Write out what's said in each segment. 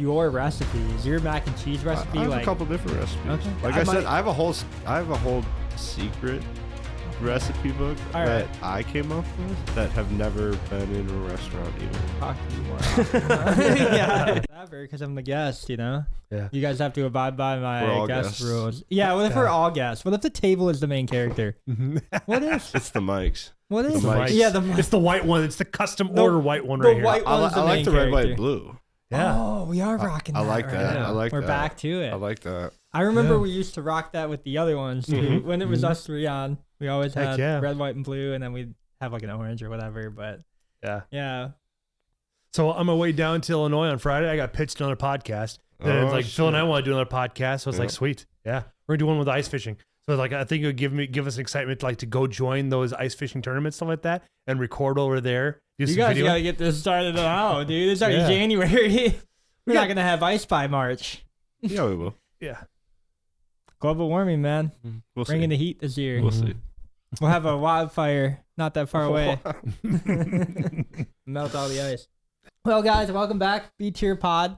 your recipes, your mac and cheese recipe. I have like a couple different recipes. Okay. Like I said, I have a whole secret recipe book All that right. I came up with that have never been in a restaurant even. talk to you more often. Yeah, because I'm the guest, you know. Yeah. You guys have to abide by We're my all guest guests. rules. Yeah, what if we're all guests? What if the table is the main character? What if? It's the mics. What is? The mics. Yeah, the It's the white one. It's the custom The- order white one the right here. white I, one's I the like main the red, white, character. blue. Yeah. Oh, we are rocking I that like right that. now. I like We're that. back to it. I like that. I remember Yeah. we used to rock that with the other ones too. Mhm. When it was us three on, we always Heck had yeah. red, white, and blue, and then we'd have like an orange or whatever. But Yeah. yeah, So on my way down to Illinois on Friday, I got pitched on a podcast. Then it's like Phil and I want to do another podcast. So it's like, Yeah. sweet. Yeah. We're gonna do one with ice fishing. So like I think it would give us excitement to go join those ice fishing tournaments, stuff like that, and record over there. Do you some guys video. gotta get this started now, dude. It's already Yeah. January. We're not gonna have ice by March. Yeah, we will. Yeah. Global warming, man. We'll see. Bringing the heat this year. We'll see. We'll have a wildfire not that far away. Melt all the ice. Well, guys, welcome back. B Tier Pod.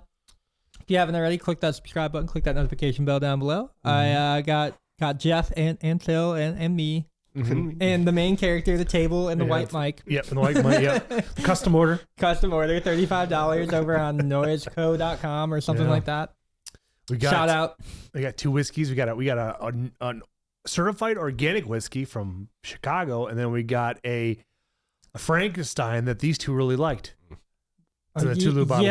If you haven't already, click that subscribe button, click that notification bell down below. I got Jeff and Phil and me and the main character, the table, and the Yeah. white mic. Yep. And the white one. Yep. Custom order. Custom order, $35 over on noiseco.com or something Yeah. like that. We got Shout out. We got two whiskeys. We got a certified organic whiskey from Chicago, and then we got a Frankenstein that these two really liked. It's in a Tulu bottle.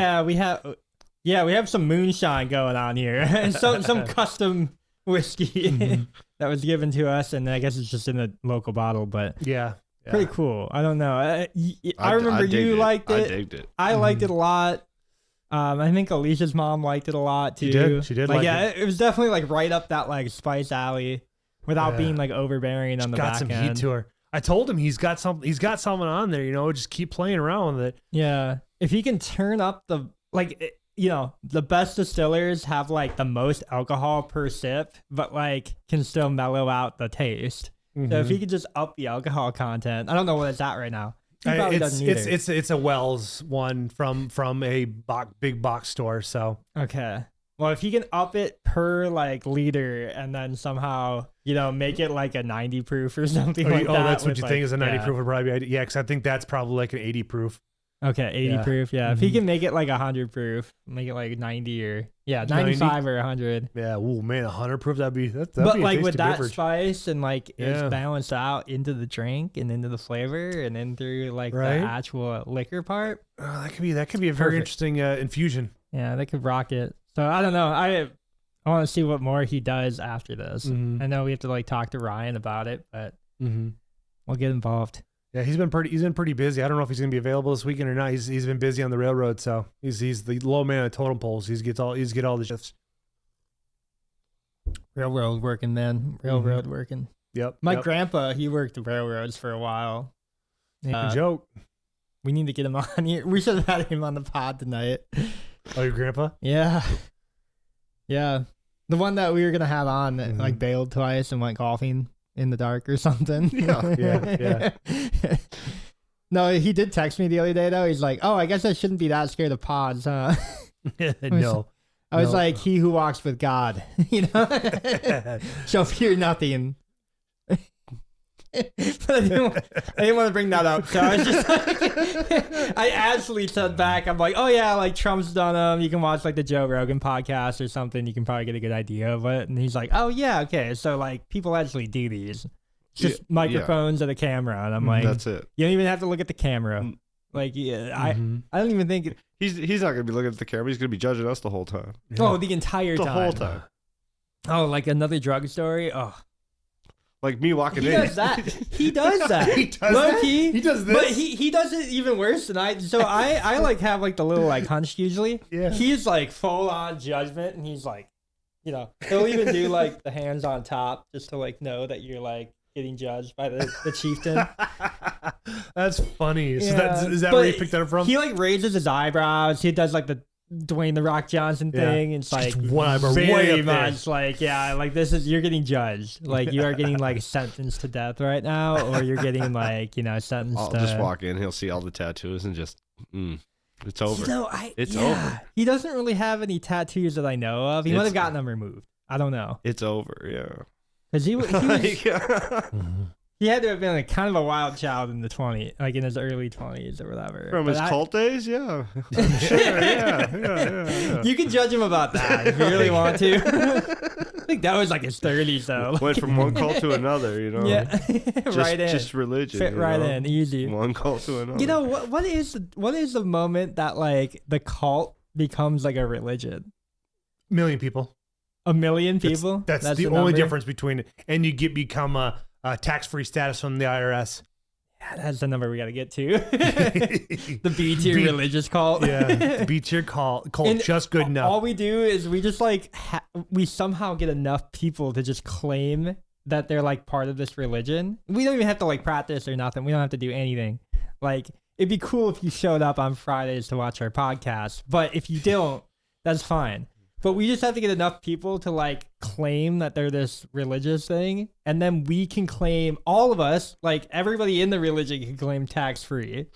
Yeah, we have some moonshine going on here. And some custom whiskey that was given to us, and I guess it's just in a local bottle, but Yeah. pretty cool. I don't know. I remember digged you it. liked I it. digged it. I liked it a lot. I think Alicia's mom liked it a lot too. She did like yeah, it. it was definitely like right up that like spice alley without Yeah. being like overbearing on the Got back some end. heat to her. I told him he's got someone on there, just keep playing around with it. Yeah. If he can turn up the the best distillers have like the most alcohol per sip, but like can still mellow out the taste. So if he could just up the alcohol content, I don't know what it's at right now. He probably doesn't either. It's a Wells one from a big box store. So Okay. Well, if he can up it per like liter and then somehow, make it like a 90 proof or something like that. that's what with, you like, think is a 90 yeah. proof would probably be. Yeah, because I think that's probably like an 80 proof. Okay, 80 Yeah. proof. Yeah. If he Mhm. can make it like 100 proof, make it like 90 or 90? 95 or 100. Yeah. Oh man, 100 proof. That'd be But be a like tasty with that beverage. spice and like Yeah. it's balanced out into the drink and into the flavor and then through like Right? the actual liquor part. That could be a very Perfect. interesting infusion. Yeah, they could rock it. So I don't know. I want to see what more he does after this. Mhm. I know we have to like talk to Ryan about it, but Mm-hmm. we'll get involved. Yeah, he's been pretty busy. I don't know if he's gonna be available this weekend or not. He's been busy on the railroad, so he's the low man of totem poles. He's get all the shifts. Railroad working, man. Railroad working. Yep. My yep. grandpa, he worked the railroads for a while. Good joke. We need to get him on here. We should have had him on the pod tonight. Oh, your grandpa? Yeah. Yeah. The one that we were going to have on that Mhm. like bailed twice and went golfing in the dark or something. Yeah. No, he did text me the other day though. He's like, "Oh, I guess I shouldn't be that scared of pods, huh?" No. I was No. like, "He who walks with God, shall fear nothing." But I didn't want to bring that up, so I was just like, I actually said back, I'm like, "Oh yeah, like Trump's done them. You can watch like the Joe Rogan podcast or something. You can probably get a good idea of it." And he's like, "Oh yeah, okay. So like people actually do these, it's just microphones and a camera." And I'm like, That's it. "You don't even have to look at the camera." Mm. Like, yeah, Mhm. I don't even think. He's not gonna be looking at the camera. He's gonna be judging us the whole time. Oh, the entire The time. whole time. Oh, like another drug story. Oh, Like me walking he in. does that. He does that. He does Low that? key. He does this? But he does it even worse than I. So I like have like the little like hunch usually. Yeah. He's like full on judgment, and he's like, he'll even do like the hands on top just to like know that you're like getting judged by the chieftain. That's funny. So Yeah, is that but where you picked that up from? He like raises his eyebrows. He does like the Dwayne the Rock Johnson Yeah. thing. It's like one eyebrow way very up there. much like, yeah, like you're getting judged. Like you are getting like sentenced to death right now, or you're getting like sentenced I'll to. just walk in. He'll see all the tattoos and just. It's over. It's yeah. over. He doesn't really have any tattoos that I know of. He might have gotten them removed. I don't know. It's over. Yeah. Because he was, Mhm. he had to have been like kind of a wild child in the 20s, like in his early 20s or whatever. From But his cult days, yeah. Sure, yeah. You can judge him about that if you really want to. I think that was like his 30s though. Went from one cult to another, you know. Yeah, Just, right in. Just religion. Fit you right know? in, easy. One cult to another. You know what is the moment that like the cult becomes like a religion? Million people. 1 million people. That's the only number? difference between it. And you become a tax-free status from the IRS. Yeah, that's the number we got to get to. The B tier religious cult. Yeah, B tier cult And just good enough. All we do is we just like we somehow get enough people to just claim that they're like part of this religion. We don't even have to like practice or nothing. We don't have to do anything. Like it'd be cool if you showed up on Fridays to watch our podcast, but if you don't, that's fine. But we just have to get enough people to like claim that they're this religious thing, and then we can claim, all of us, like everybody in the religion can claim tax-free.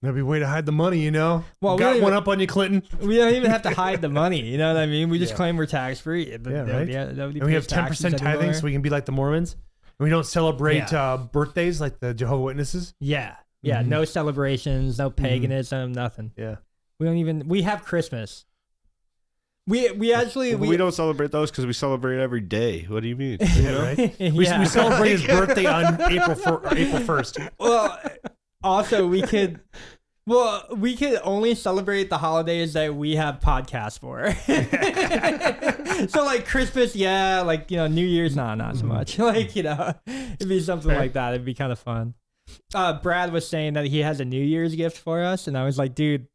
That'd be a way to hide the money, you know. Well, we Got don't one even- up on you, Clinton. We don't even have to hide the money. You know what I mean? We just Yeah. claim we're tax-free. Yeah, right. Nobody And we have pays taxes 10% tithing, anymore. so we can be like the Mormons. And we don't celebrate Yeah. birthdays like the Jehovah's Witnesses. Yeah. Mhm. No celebrations, no paganism, nothing. Yeah. We have Christmas. We actually, we don't celebrate those because we celebrate every day. What do you mean? Yeah, right. We celebrate his birthday on April 1st. Well, also we could only celebrate the holidays that we have podcasts for. So like Christmas, yeah, like, you know, New Year's, not so much. Like, you know, it'd be something like that. It'd be kind of fun. Brad was saying that he has a New Year's gift for us, and I was like, dude,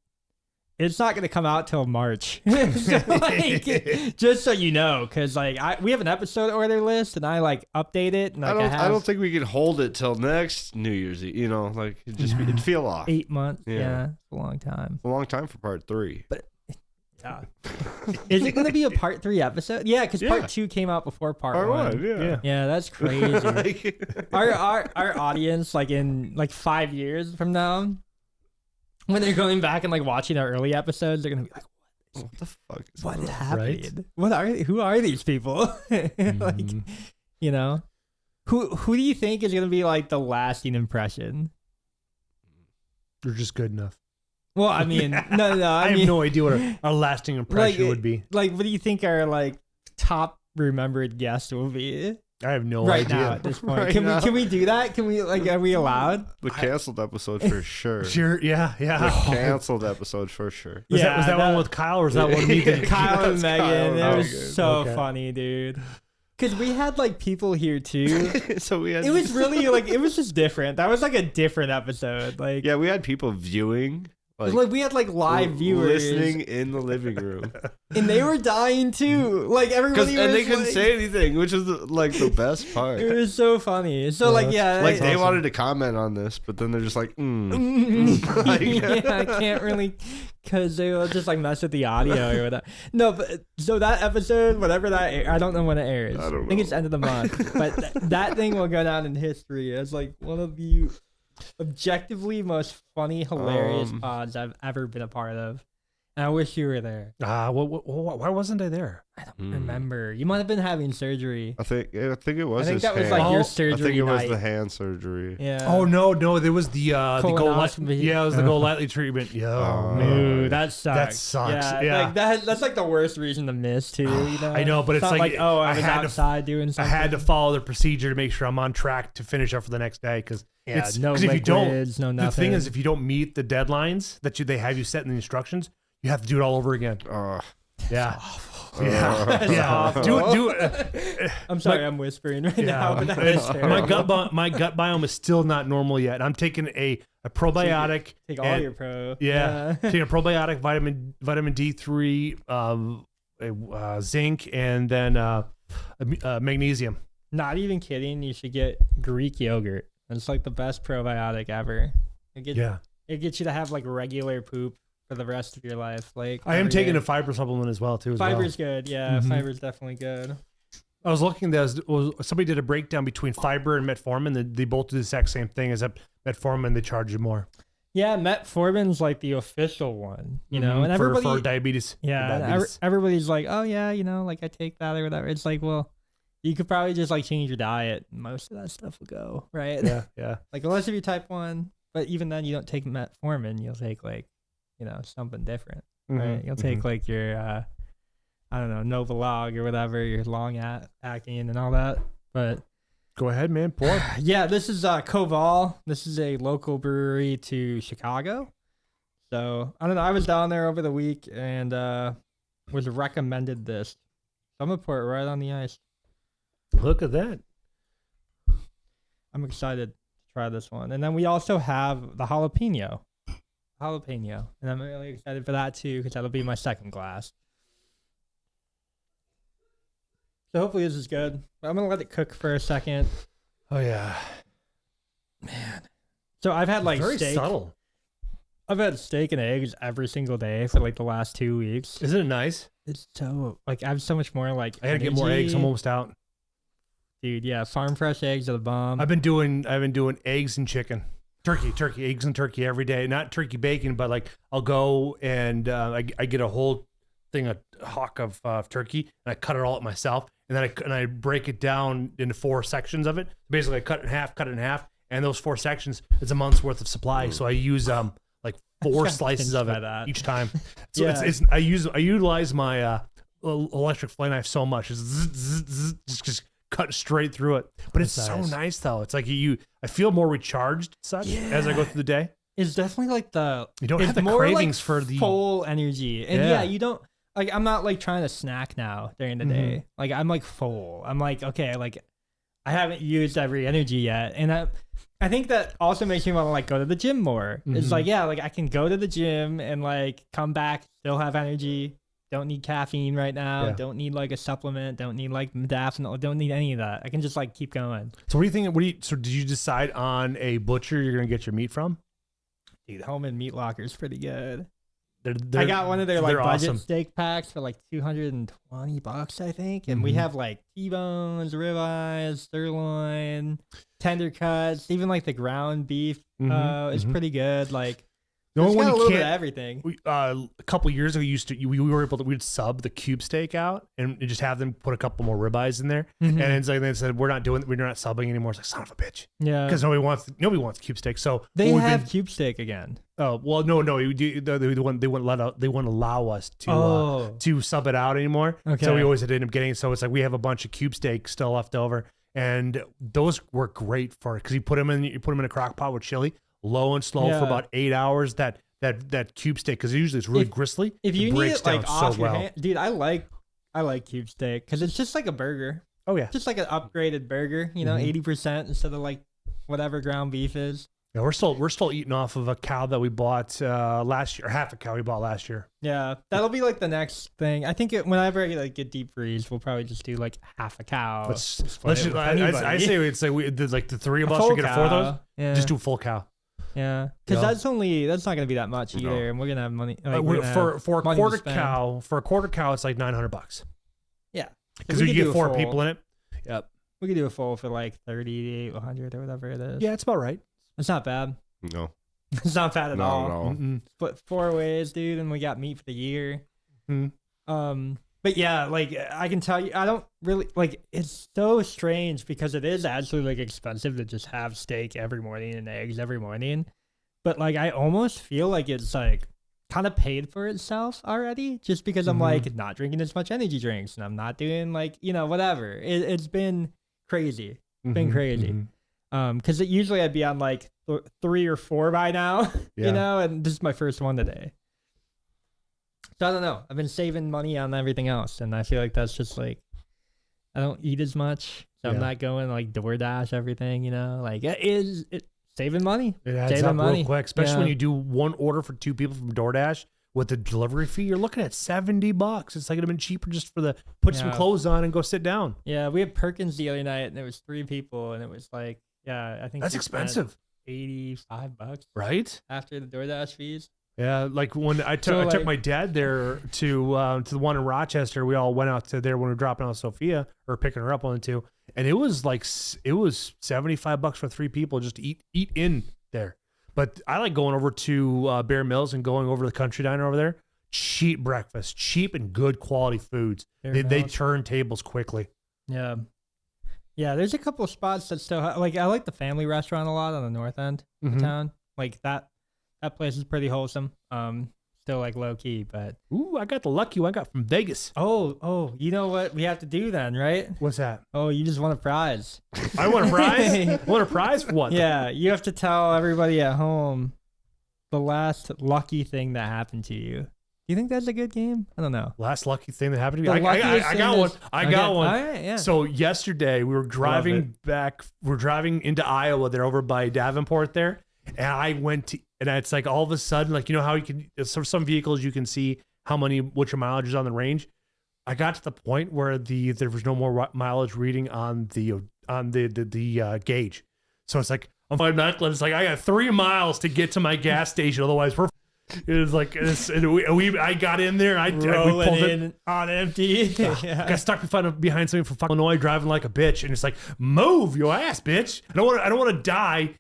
it's not gonna come out till March. So like, just so you know, because like we have an episode order list, and I like update it. And like I don't think we can hold it till next New Year's Eve. You know, like it'd feel off. 8 months. Yeah. Yeah, it's a long time. A long time for part 3. Yeah. Is it going to be a part 3 episode? Yeah, because Yeah. part 2 came out before part Part 1. 1, yeah. Yeah, that's crazy. Like- our audience, like in like 5 years from now, when they're going back and like watching our early episodes, they're gonna be like, what the fuck is "What going on? happened? Who are these people?" Like, Mhm. you know, who do you think is gonna be like the lasting impression? You're just good enough. Well, I mean, no. I mean, have no idea what our lasting impression Like, would be. like, what do you think our like top remembered guest will be? I have no Right idea. now at this point. Right Can now. we do that? Can we like are we allowed? The canceled episode for sure. Sure, yeah. The canceled episode for sure. Was Yeah, that one with Kyle or was that one with me? Kyle and That's Megan? Kyle. It Oh, was good. so Okay. funny, dude. Because we had like people here too. So we had It was really like it was just different. That was like a different episode. Like yeah, we had people viewing, like we had like live viewers listening in the living room. and they were dying too. Like everybody was And they couldn't like- say anything, which is like the best part. It was so funny. So like yeah, Like I- they wanted to comment on this, but then they're just like, yeah, I can't really because they will just like mess with the audio or whatever. No, but so that episode, whatever that I don't know when it airs. I don't think know. it's end of the month, but that thing will go down in history as like one of the objectively most funny, hilarious pods I've ever been a part of. And I wish you were there. why wasn't I there? I don't remember. You might have been having surgery. I think it was. I think his that was hand. like your Oh, surgery I think it was night. the hand surgery. Yeah. Oh no, there was the Colonoscopy. Yeah, it was the Go Lightly treatment. Yo, Oh, man. Ooh, that sucks. That sucks. Yeah. Like that's like the worst reason to miss too. You know? I know, but it's not like, oh, I I was had to- outside doing I something. had to follow the procedure to make sure I'm on track to finish up for the next day because Yeah, no 'cause if you don't, liquids, no the nothing. thing is if you don't meet the deadlines that they have you set in the instructions, you have to do it all over again. Yeah. Yeah. That's Yeah. awful. Do it. I'm sorry, I'm whispering right Yeah. now, but that is It's- terrible. my gut biome is still not normal yet. I'm taking a probiotic. Take all and- your pro. Yeah, taking a probiotic, vitamin D3, zinc, and then magnesium. Not even kidding. You should get Greek yogurt. It's like the best probiotic ever. It gets you to have like regular poop for the rest of your life. Like I am every taking day. a fiber supplement as well too. Fiber's good. Yeah, Mhm. fiber's definitely good. I was looking. Somebody did a breakdown between fiber and metformin. They both do the exact same thing. As metformin, they charge you more. Yeah, metformin's like the official one, you know, and for everybody, diabetes. yeah, For and diabetes. everybody's like, oh yeah, you know, like I take that or whatever. It's like, well, you could probably just like change your diet. And most of that stuff will go, right? Yeah. Like unless if you're type 1, but even then you don't take metformin, you'll take like, you know, something different, right? You'll take like your, I don't know, Novolog or whatever, your long acting and all that. But Go ahead, man. Pour. yeah, this is Koval. This is a local brewery to Chicago. So I don't know. I was down there over the week and was recommended this. So I'm gonna pour it right on the ice. Look at that. I'm excited to try this one. And then we also have the jalapeno. And I'm really excited for that too because that'll be my second glass. So hopefully this is good. But I'm gonna let it cook for a second. Oh yeah. Man. So I've had like very steak. subtle. I've had steak and eggs every single day for like the last 2 weeks. Isn't it nice? It's so like I have so much more like I gotta get more eggs. I'm energy. almost out. Dude, yeah, farm fresh eggs are the bomb. I've been doing eggs and chicken, turkey, eggs and turkey every day. Not turkey bacon, but like I'll go and I get a whole thing, a hock of turkey, and I cut it all up myself, and then I break it down into 4 sections of it. Basically, I cut it in half, and those 4 sections it's a month's worth of supply. So I use like 4 slices of it that. each time. So Yeah. I utilize my electric flame knife so much. It's just cut straight through it. But it's That's so nice. nice though. It's like I feel more recharged such as I go through the day. It's definitely like You don't it's have the more cravings like for the full energy. And Yeah. yeah, you don't like I'm not like trying to snack now during the day. Like I'm like full. I'm like, okay, like I haven't used every energy yet. And I think that also makes me want to like go to the gym more. It's like, yeah, like I can go to the gym and like come back, still have energy. Don't need caffeine right now. Yeah. Don't need like a supplement. Don't need like modafinil. Don't need any of that. I can just like keep going. So what do you think? So did you decide on a butcher you're gonna get your meat from? Dude, Home Meat Locker is pretty good. They're, I got one of their like they're budget awesome. steak packs for like $220, I think. And we have like T-bones, ribeyes, sirloin, tender cuts, even like the ground beef is pretty good. Like The only it's one got a you little bit of can't. everything. A couple years ago, we were able to we'd sub the cube steak out and just have them put a couple more ribeyes in there. Mhm. And it's like they said we're not subbing anymore. It's like son of a bitch Yeah. because nobody wants cube steak. So They what we've have been- cube steak again. Oh well, no, they wouldn't allow us Oh. to sub it out anymore. Okay. So we always had to end up getting it. So it's like we have a bunch of cube steak still left over, and those were great for it because you put them in a crock pot with chili, low and slow for Yeah. about 8 hours. That cube steak because usually it's really gristly. If you it need breaks it like down off so your well. hand, dude, I like cube steak because it's just like a burger. Oh yeah, Just like an upgraded burger, you know, 80% instead of like whatever ground beef is. yeah. We're still eating off of a cow that we bought last year, or half a cow we bought last year. Yeah, that'll be like the next thing. I think whenever I get deep freeze, we'll probably just do like half a cow. Let's split it just, with I anybody. say it's like the 3 of A us full should get 4 of those. cow. Yeah, Just do a full cow. yeah, because Yeah. that's not gonna be that much either, and we're gonna have money. Like, For a money to quarter spend. cow, it's like $900 Yeah, because we you could do get a 4 full. people in it. Yep. We could do a full for like 30 to 100 or whatever it is. Yeah, it's about right. It's not bad. No, It's not bad at not all. at all. Mm-mm. Split 4 ways, dude, and we got meat for the year. Mhm. But yeah, like I can tell you, I don't really like. It's so strange because it is actually like expensive to just have steak every morning and eggs every morning. But like, I almost feel like it's like kind of paid for itself already, just because I'm like not drinking as much energy drinks and I'm not doing like whatever. It's been crazy. Been crazy. Because usually I'd be on like 3 or 4 by now, Yeah. and this is my first one today. So I don't know. I've been saving money on everything else, and I feel like that's just like I don't eat as much, so I'm Yeah. not going like DoorDash everything. Like it saving money. It adds Saving up money. real quick, especially when Yeah. you do one order for 2 people from DoorDash with the delivery fee. You're looking at $70. It's like it'd have been cheaper just for the put some Yeah. clothes on and go sit down. Yeah, we had Perkins the other night, and there was 3 people, and it was like I think That's we spent expensive, $85 right? after the DoorDash fees. Yeah, like when I So, took like- my dad there to the one in Rochester. We all went out to there when we were dropping out Sophia or picking her up on the 2, and it was like it was $75 for 3 people just to eat in there. But I like going over to Bear Mills and going over to the Country Diner over there. Cheap breakfast, cheap and good quality foods. They turn tables quickly. Yeah. Yeah, there's a couple of spots that still like I like the family restaurant a lot on the north end of town. Like that place is pretty wholesome. Still like low key, but Ooh, I got the lucky one I got from Vegas. oh, you know what we have to do then, right? What's that? Oh, you just won a prize. I want a prize? Want a prize for what? Yeah, you have to tell everybody at home the last lucky thing that happened to you. Do you think that's a good game? I don't know. Last lucky thing that happened to The me. I got one. I got one. All right, yeah. So yesterday we were driving back. We're driving into Iowa. They're over by Davenport there, and I went to. And it's like all of a sudden, like you know how you can some vehicles you can see what your mileage is on the range. I got to the point where there was no more mileage reading on the gauge. So it's like on my knuckle, it's like I got 3 miles to get to my gas station. Otherwise, it was like I got in there. We Rolling pulled in on empty. Yeah. Got stuck behind something from fucking Illinois, driving like a bitch, and it's like move your ass, bitch. I don't want to die.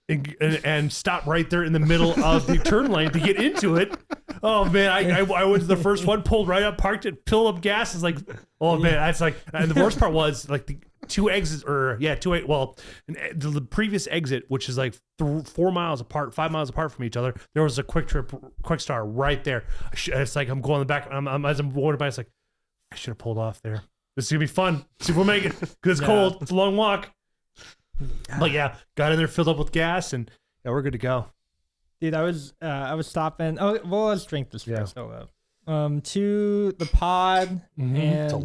And stop right there in the middle of the turn lane to get into it. Oh man, I went to the first one, pulled right up, parked it, filled up gas. It's like, oh man, that's like. And the worst part was like the two exits, the previous exit, which is like 4 miles apart, 5 miles apart from each other. There was a Quick Star right there. It's like I'm going in the back. As I'm going by, it's like I should have pulled off there. This is gonna be fun. See if we'll make it because it's cold. It's a long walk. But yeah, got in there, filled up with gas, and yeah, we're good to go. Dude, I was stopping. Oh, well, let's drink this first. Hold up. To the pod and to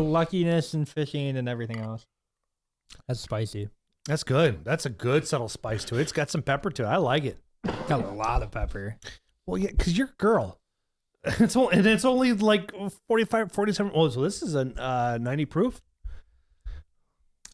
luckiness and fishing and everything else. That's spicy. That's good. That's a good subtle spice to it. It's got some pepper to it. I like it. Got a lot of pepper. Well, yeah, because you're a girl. It's only like 45, 47. Oh, so this is a 90 proof.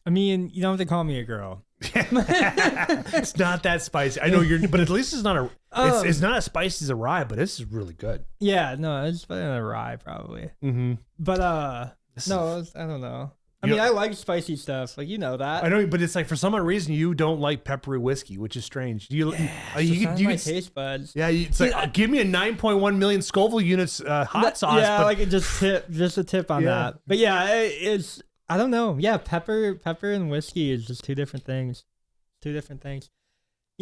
I mean, you don't have to call me a girl. It's not that spicy. I know but at least it's not it's not as spicy as a rye, but this is really good. Yeah, no, it's better than a rye probably. Mm-hmm. But I don't know. I mean, I like spicy stuff, like you know that. I know, but it's like for some odd reason you don't like peppery whiskey, which is strange. You my taste buds. Yeah, it's like give me a 9.1 million Scoville units hot sauce. Yeah, like just a tip on that. But yeah, it's. I don't know. Yeah, pepper and whiskey is just two different things. You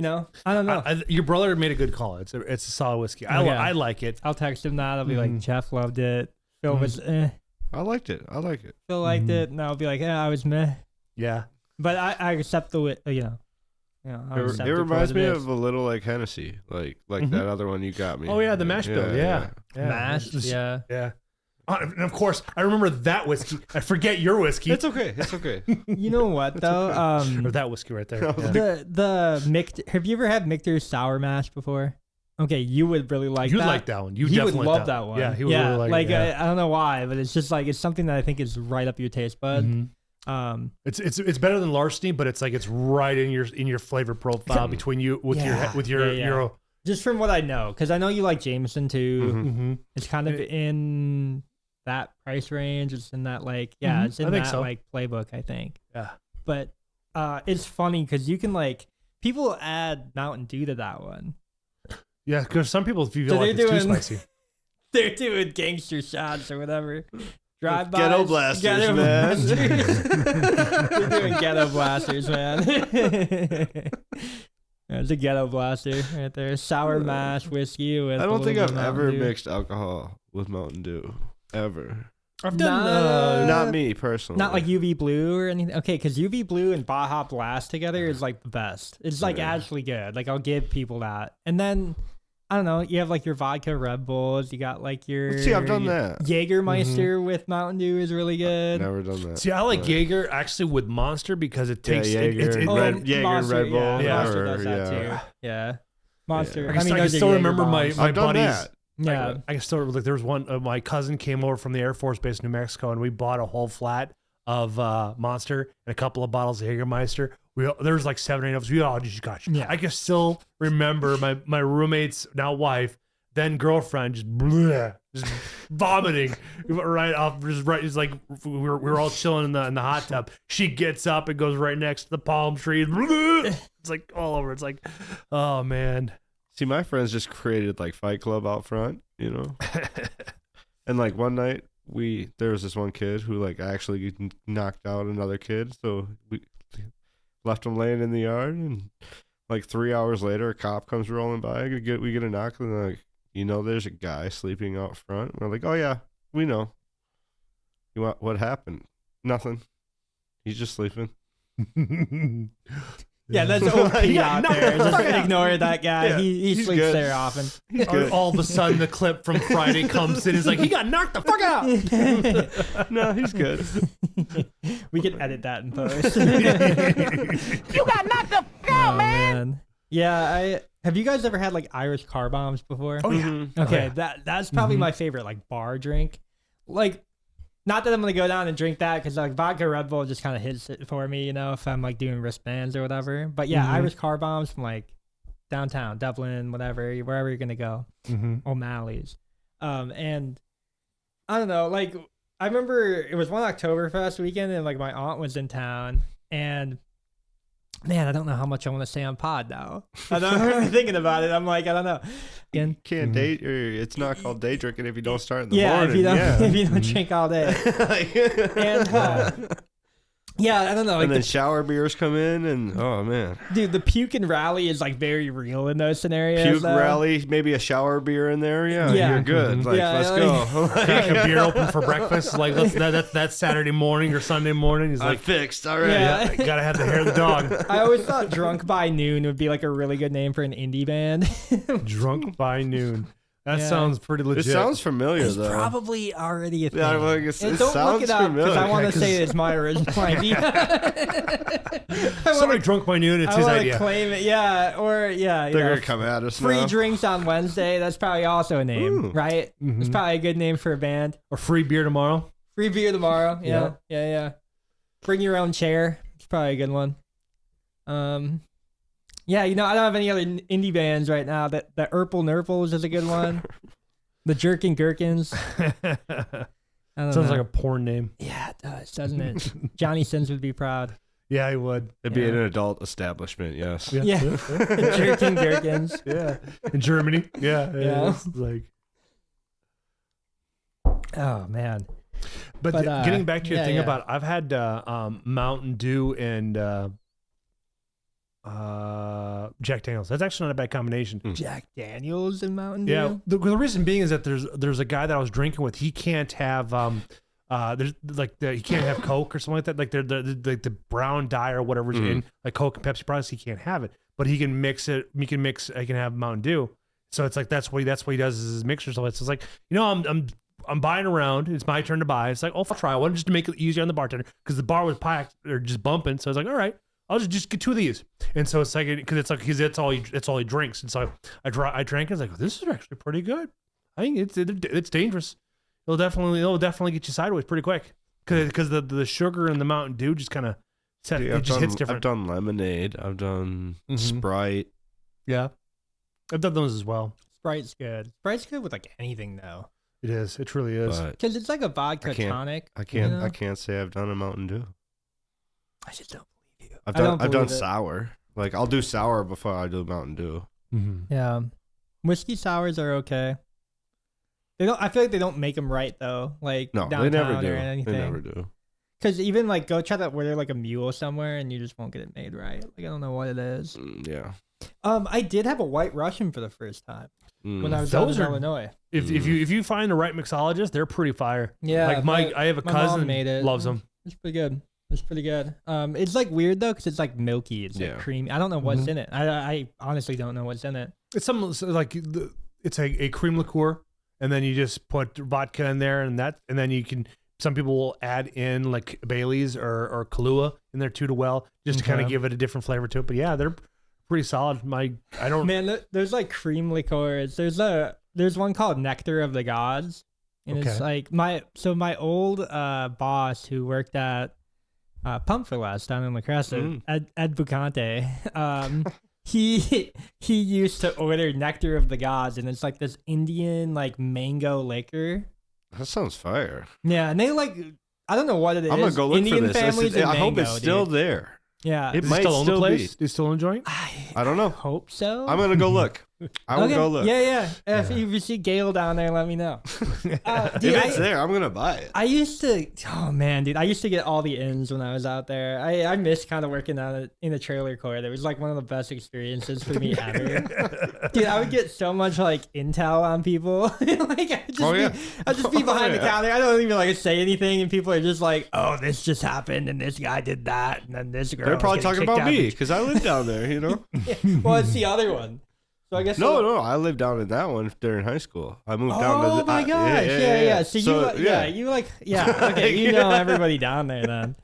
know, I don't know. Your brother made a good call. It's a solid whiskey. I like it. I'll text him that. I'll be like, Jeff loved it. Phil was I liked it. Phil liked it, and I'll be like, I was meh. Yeah, but I accept the it reminds me of a little like Hennessy, like that other one you got me. Oh yeah, the mash bill. Yeah. Mashed. Yeah. And of course, I remember that whiskey. I forget your whiskey. It's okay. You know what though? Or that whiskey right there. The Michter. Have you ever had Michter's sour mash before? Okay, you would really like that. You'd like that one. He would love that one. Yeah, he would really like it. I don't know why, but it's just like it's something that I think is right up your taste bud. Mm-hmm. It's better than Larceny, but it's like it's right in your flavor profile between you with your just from what I know, because I know you like Jameson too. Mm-hmm. It's kind of in that price range. It's in that it's in that like playbook, I think. Yeah. But it's funny because you can people add Mountain Dew to that one. Yeah, because some people feel like it's too spicy. They're doing gangster shots or whatever. Drive by. Ghetto blasters, man. They're doing ghetto blasters, man. It's a ghetto blaster right there. Sour mash whiskey with. I don't think I've ever Dew. mixed alcohol with Mountain Dew. Ever. I've done not me personally. Not like UV Blue or anything. Okay, because UV Blue and Baja Blast together is like the best. It's actually good. Like I'll give people that. And then I don't know. You have like your vodka Red Bulls. You got like your. See, I've done that. Jägermeister with Mountain Dew is really good. Never done that. See, I like Jaeger actually with Monster because it takes Jaeger, Monster, Red Bull. Yeah, Monster does that too. Yeah, Monster. Yeah. I can still remember my buddies. That. Yeah, I can still there was one. My cousin came over from the Air Force Base in New Mexico, and we bought a whole flat of Monster and a couple of bottles of Jägermeister. There was like 7 or 8 of us. We all just got. Yeah. I can still remember my roommate's now wife, then girlfriend, just just vomiting right off. Just right, it's like we were all chilling in the hot tub. She gets up and goes right next to the palm tree. It's like all over. It's like, oh man. See, my friends just created like Fight Club out front, you know. And like one night there was this one kid who like actually knocked out another kid, so we left him laying in the yard, and like 3 hours later, a cop comes rolling by. We get a knock, and they're like, you know, there's a guy sleeping out front. And we're like, oh yeah, we know. What happened? Nothing. He's just sleeping. Yeah, that's OP out there. Just ignore that guy. Yeah, he sleeps good. There often. All of a sudden, the clip from Friday comes in. He's like, he got knocked the fuck out. No, he's good. We can edit that in post. You got knocked the fuck out, man. Yeah, have you guys ever had like Irish car bombs before? Oh yeah. Mm-hmm. Okay, that's probably my favorite like bar drink. Like, not that I'm gonna go down and drink that because like vodka Red Bull just kind of hits it for me, you know, if I'm like doing wristbands or whatever. But yeah, Irish car bombs from like downtown Dublin, whatever, wherever you're gonna go, O'Malley's. And I don't know, like I remember it was one Oktoberfest weekend and like my aunt was in town, and man, I don't know how much I want to say on pod now. I'm really thinking about it. I'm like, I don't know. Again, can't date, or it's not called day drinking if you don't start in the morning. If you don't drink all day. And yeah, I don't know. Like and then shower beers come in, and oh man, dude, the puke and rally is like very real in those scenarios. Puke rally, maybe a shower beer in there. Yeah, you're good. Like, let's go. Crack a beer open for breakfast. Like that's Saturday morning or Sunday morning. He's like fixed. All right, yeah, gotta have the hair of the dog. I always thought Drunk by Noon would be like a really good name for an indie band. Drunk by Noon. That sounds pretty legit. It sounds familiar, though. It's probably already a thing. Yeah, well, it don't sounds look it up because I want to say it's my original idea. Somebody Drunk by Noon, it's his idea. I want to claim it, yeah. Or, yeah. They're going to come at us Free now. Drinks on Wednesday, that's probably also a name, right? Mm-hmm. It's probably a good name for a band. Or Free Beer Tomorrow. Free Beer Tomorrow, yeah. Bring Your Own Chair, it's probably a good one. Yeah, you know, I don't have any other indie bands right now. The Urple Nurples is a good one. The Jerkin Gherkins. Sounds like a porn name. Yeah, it does, doesn't it? Johnny Sins would be proud. Yeah, he would. It'd be an adult establishment, yes. Yeah. Jerkin Gherkins. Yeah. In Germany. Yeah. It's like. Oh, man. But getting back to your thing about, I've had Mountain Dew and Jack Daniels. That's actually not a bad combination. Jack Daniels and Mountain Dew. Yeah, the reason being is that there's a guy that I was drinking with. He can't have he can't have Coke or something like that. Like the brown dye or whatever's in like Coke and Pepsi products. He can't have it, but he can mix it. I can have Mountain Dew. So it's like that's what he does is his mixer. So it's like, you know, I'm buying around. It's my turn to buy. It's like, oh, I'll try one just to make it easier on the bartender because the bar was packed or just bumping. So I was like, all right. I'll just get two of these, and so it's like because that's all he drinks, and so I drank. It's like, this is actually pretty good. I think it's dangerous. It'll definitely get you sideways pretty quick because the sugar and the Mountain Dew just kind of hits different. I've done lemonade. I've done Sprite. Yeah, I've done those as well. Sprite's good. Sprite's good with like anything though. It is. It truly is. Because it's like a vodka tonic. I can't say I've done a Mountain Dew. I just don't. I've done sour. Like I'll do sour before I do Mountain Dew. Mm-hmm. Yeah, whiskey sours are okay. They don't. I feel like they don't make them right though. Like no, downtown they never do. Or anything. They never do. Because even like go try to order like a mule somewhere and you just won't get it made right. Like I don't know what it is. Yeah. I did have a White Russian for the first time when I was in Illinois. If you find the right mixologist, they're pretty fire. Yeah. Like I have a cousin made it. Loves them. It's pretty good. It's pretty good. It's like weird though because it's like milky. It's like creamy. I don't know what's in it. I honestly don't know what's in it. It's some like it's a cream liqueur, and then you just put vodka in there, and then you can. Some people will add in like Bailey's or Kahlua in there too just to kind of give it a different flavor to it. But yeah, they're pretty solid. Man, there's like cream liqueurs. There's one called Nectar of the Gods, and it's like my old boss who worked at Pump for Less down in La Cresta, Ed Bucante. he used to order Nectar of the Gods, and it's like this Indian like mango liquor. That sounds fire. Yeah, and they like I don't know what it is. I'm gonna go look Indian for this. families and I hope mango, it's still dude. there. Yeah, It Is might still own the still place? be. Do you still enjoy it? I don't know. hope so. I'm gonna go look. I will Okay. go look. Yeah. If you see Gale down there, let me know. Dude, If it's there, I'm gonna buy it. I used to, oh man, dude, I used to get all the ins when I was out there. I miss kind of working on it in the trailer court. It was like one of the best experiences for me ever. Dude, I would get so much like intel on people. Like I'd just be behind the counter. I don't even like say anything, and people are just like, "Oh, this just happened, and this guy did that, and then this girl." They're probably was talking getting about kicked out me because I live down there. You know. Well, it's the other one. So I guess No, I lived down in that one during high school. I moved down to Oh the. my gosh! Yeah. So you okay. You know everybody down there then.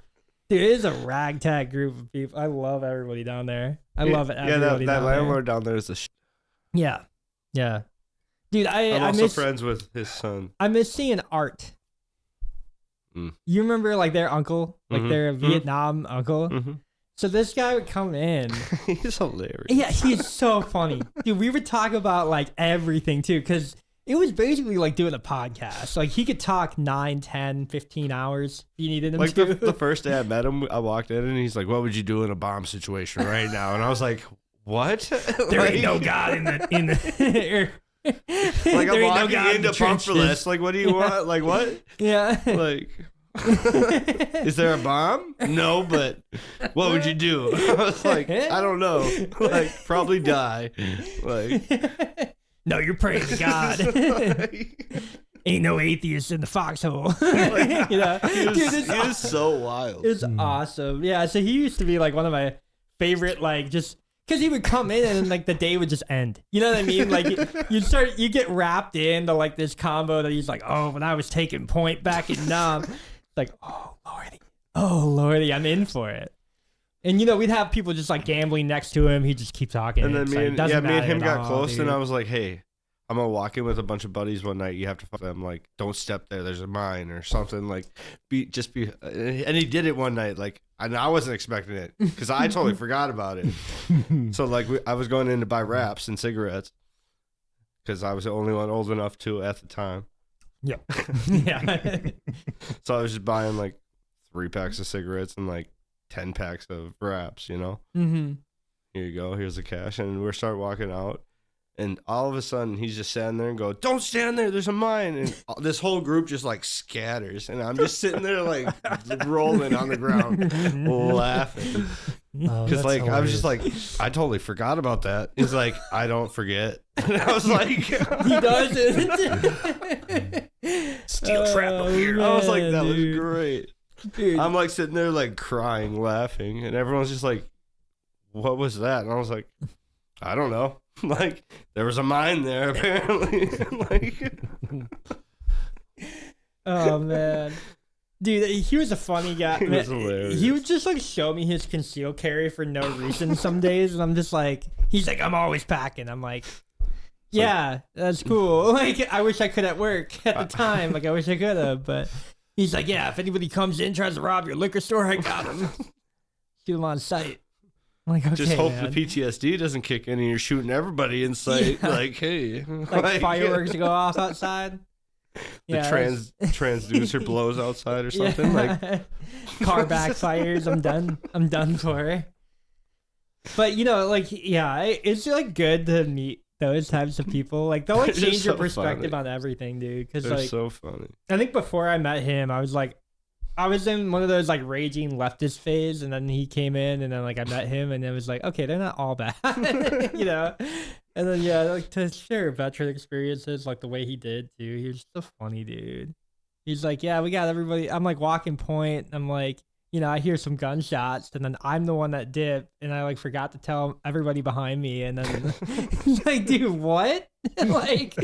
Dude, it is a ragtag group of people. I love everybody down there. I love it. Yeah, that landlord down there is a. Yeah. Dude, I'm I also miss friends with his son. I miss seeing Art. Mm. You remember like their uncle, like Mhm. their Vietnam uncle. Mm-hmm. So this guy would come in. He's hilarious. Yeah, he's so funny. Dude, we would talk about like everything too, because it was basically like doing a podcast. Like he could talk 9, 10, 15 hours if you needed him Like to. the first day I met him, I walked in and he's like, "What would you do in a bomb situation right now?" And I was like, "What?" There ain't no God in the Like there I'm ain't walking God in the into Pumperless. trenches. Like, what do you want? Like what? Yeah. Like, is there a bomb? No, but what would you do? I was like, I don't know. Like, probably die. Like, No, you're praying to God. Ain't no atheist in the foxhole. You know? he Dude, it's he is so wild. It's awesome. Yeah, so he used to be like one of my favorite, like just because he would come in and like the day would just end. You know what I mean? Like you get wrapped into like this combo that he's like, oh, when I was taking point back in Nam, like, oh lordy, I'm in for it. And you know, we'd have people just like gambling next to him. He'd just keep talking. And then It's me like, and doesn't me and matter him at got all, close, dude. and I was like, "Hey, I'm gonna walk in with a bunch of buddies one night. You have to fuck them. Like, don't step there. There's a mine or something. Like, be." And he did it one night. Like, and I wasn't expecting it because I totally forgot about it. So like, I was going in to buy wraps and cigarettes because I was the only one old enough to at the time. Yeah. Yeah. So I was just buying like 3 packs of cigarettes and like 10 packs of wraps. You know. Mm-hmm. Here you go. Here's the cash. And we start walking out. And all of a sudden, he's just standing there and go, "Don't stand there. There's a mine." And this whole group just like scatters. And I'm just sitting there like rolling on the ground, laughing. Oh, Because that's like I was just like, hilarious. I totally forgot about that. He's like, "I don't forget." And I was like, He doesn't. Steel trap up here. I was like, Man, that was dude. great. Dude. I'm like sitting there like crying, laughing. And everyone's just like, "What was that?" And I was like, "I don't know." Like there was a mine there apparently. Like Oh man, dude, he was a funny guy. He was Man, hilarious. He would just like show me his concealed carry for no reason some days, and I'm just like, he's like, I'm always packing. I'm like, yeah, that's cool. Like I wish I could at work at the time. Like I wish I could have, but he's like, yeah, if anybody comes in tries to rob your liquor store, I got him. Shoot him on sight. I'm like, okay, just hope man. the PTSD doesn't kick in and you're shooting everybody in sight. Yeah. Like, hey, like fireworks go off outside. The transducer blows outside or something. Yeah. Like Car backfires. I'm done for. But you know, like, yeah, it's like good to meet those types of people. Like they'll like They're change your so perspective funny. on everything, dude. Because they're like, so funny. I think before I met him, I was in one of those like raging leftist phase, and then he came in, and then like I met him, and it was like, okay, they're not all bad, you know. And then yeah, like to share veteran experiences, like the way he did too. He was so funny, dude. He's like, yeah, we got everybody. I'm like walking point. I'm like, you know, I hear some gunshots, and then I'm the one that dipped, and I like forgot to tell everybody behind me, and then he's like, dude, what? like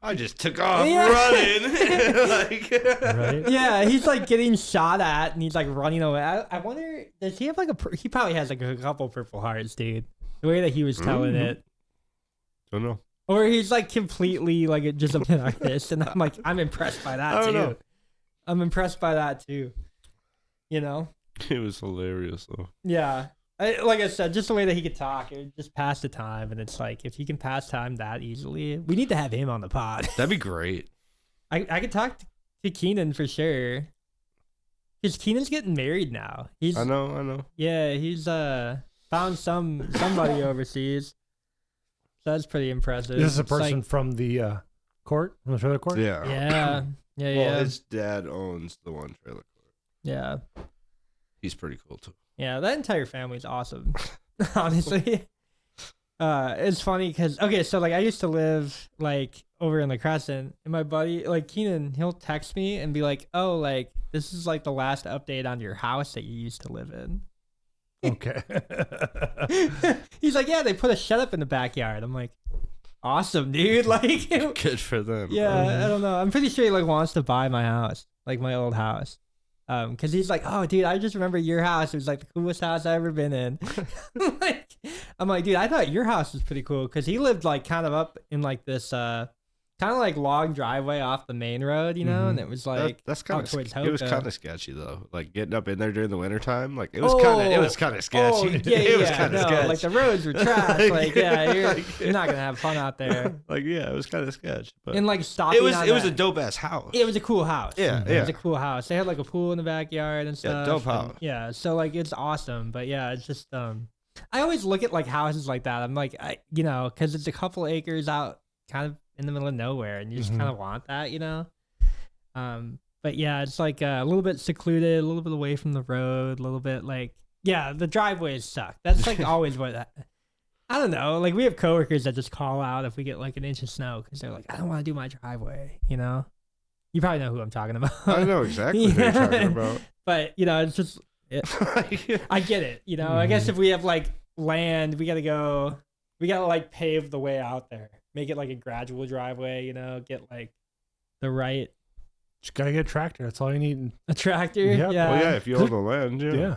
I just took off Yeah. running. Like, Right? yeah, he's like getting shot at, and he's like running away. I wonder, does he have like he probably has like a couple Purple Hearts, dude. The way that he was telling it. don't know. Or he's like completely like just an artist, and I'm like, I'm impressed by I that don't too. know. I'm impressed by that too. You know? It was hilarious though. Yeah. like I said, just the way that he could talk, it would just pass the time. And it's like, if he can pass time that easily, we need to have him on the pod. That'd be great. I could talk to Keenan for sure. Because Keenan's getting married now. I know. Yeah, he's found somebody overseas. So that's pretty impressive. This is a It's like- person from the court, from the trailer court. Yeah. Yeah. Well, his dad owns the one trailer court. Yeah. He's pretty cool too. Yeah, that entire family's awesome. Honestly. It's funny because so like I used to live like over in the Crescent, and my buddy like Keenan, he'll text me and be like, "Oh, like this is like the last update on your house that you used to live in." Okay. He's like, "Yeah, they put a shed up in the backyard." I'm like, "Awesome, dude!" Like, Good for them. yeah, I don't know. I'm pretty sure he like wants to buy my house, like my old house. Cause he's like, "Oh, dude, I just remember your house. It was like the coolest house I've ever been in." I'm like, dude, I thought your house was pretty cool. Cause he lived like kind of up in like this, kind of like long driveway off the main road, you know? And it was like, that's kind out towards of it was Hoka. kind of sketchy though. Like getting up in there during the wintertime, like it was kind of sketchy. Oh, yeah, it was yeah, kind of no, sketchy. like the roads were trash. Like, yeah, you're not gonna have fun out there. Like yeah, it was kind of sketch, but And like stopping. it was on a that- dope ass house. It was a cool house. Yeah, It yeah. was a cool house. They had like a pool in the backyard and stuff. dope and- house. yeah, so like it's awesome. But yeah, it's just I always look at like houses like that. I'm like, because it's a couple acres out, kind of in the middle of nowhere, and you just kind of want that, you know. But yeah, it's like a little bit secluded, a little bit away from the road, a little bit like the driveways suck. That's like always what. I don't know. Like we have coworkers that just call out if we get like an inch of snow because they're like, I don't want to do my driveway. You know, you probably know who I'm talking about. I know exactly what you're talking about. But it's just I get it. I guess if we have like land, we gotta like pave the way out there, make it like a gradual driveway. Get like the right Just gotta get a tractor. That's all you need. a tractor. Yep. Yeah. Well, yeah, if you own the land, Yeah.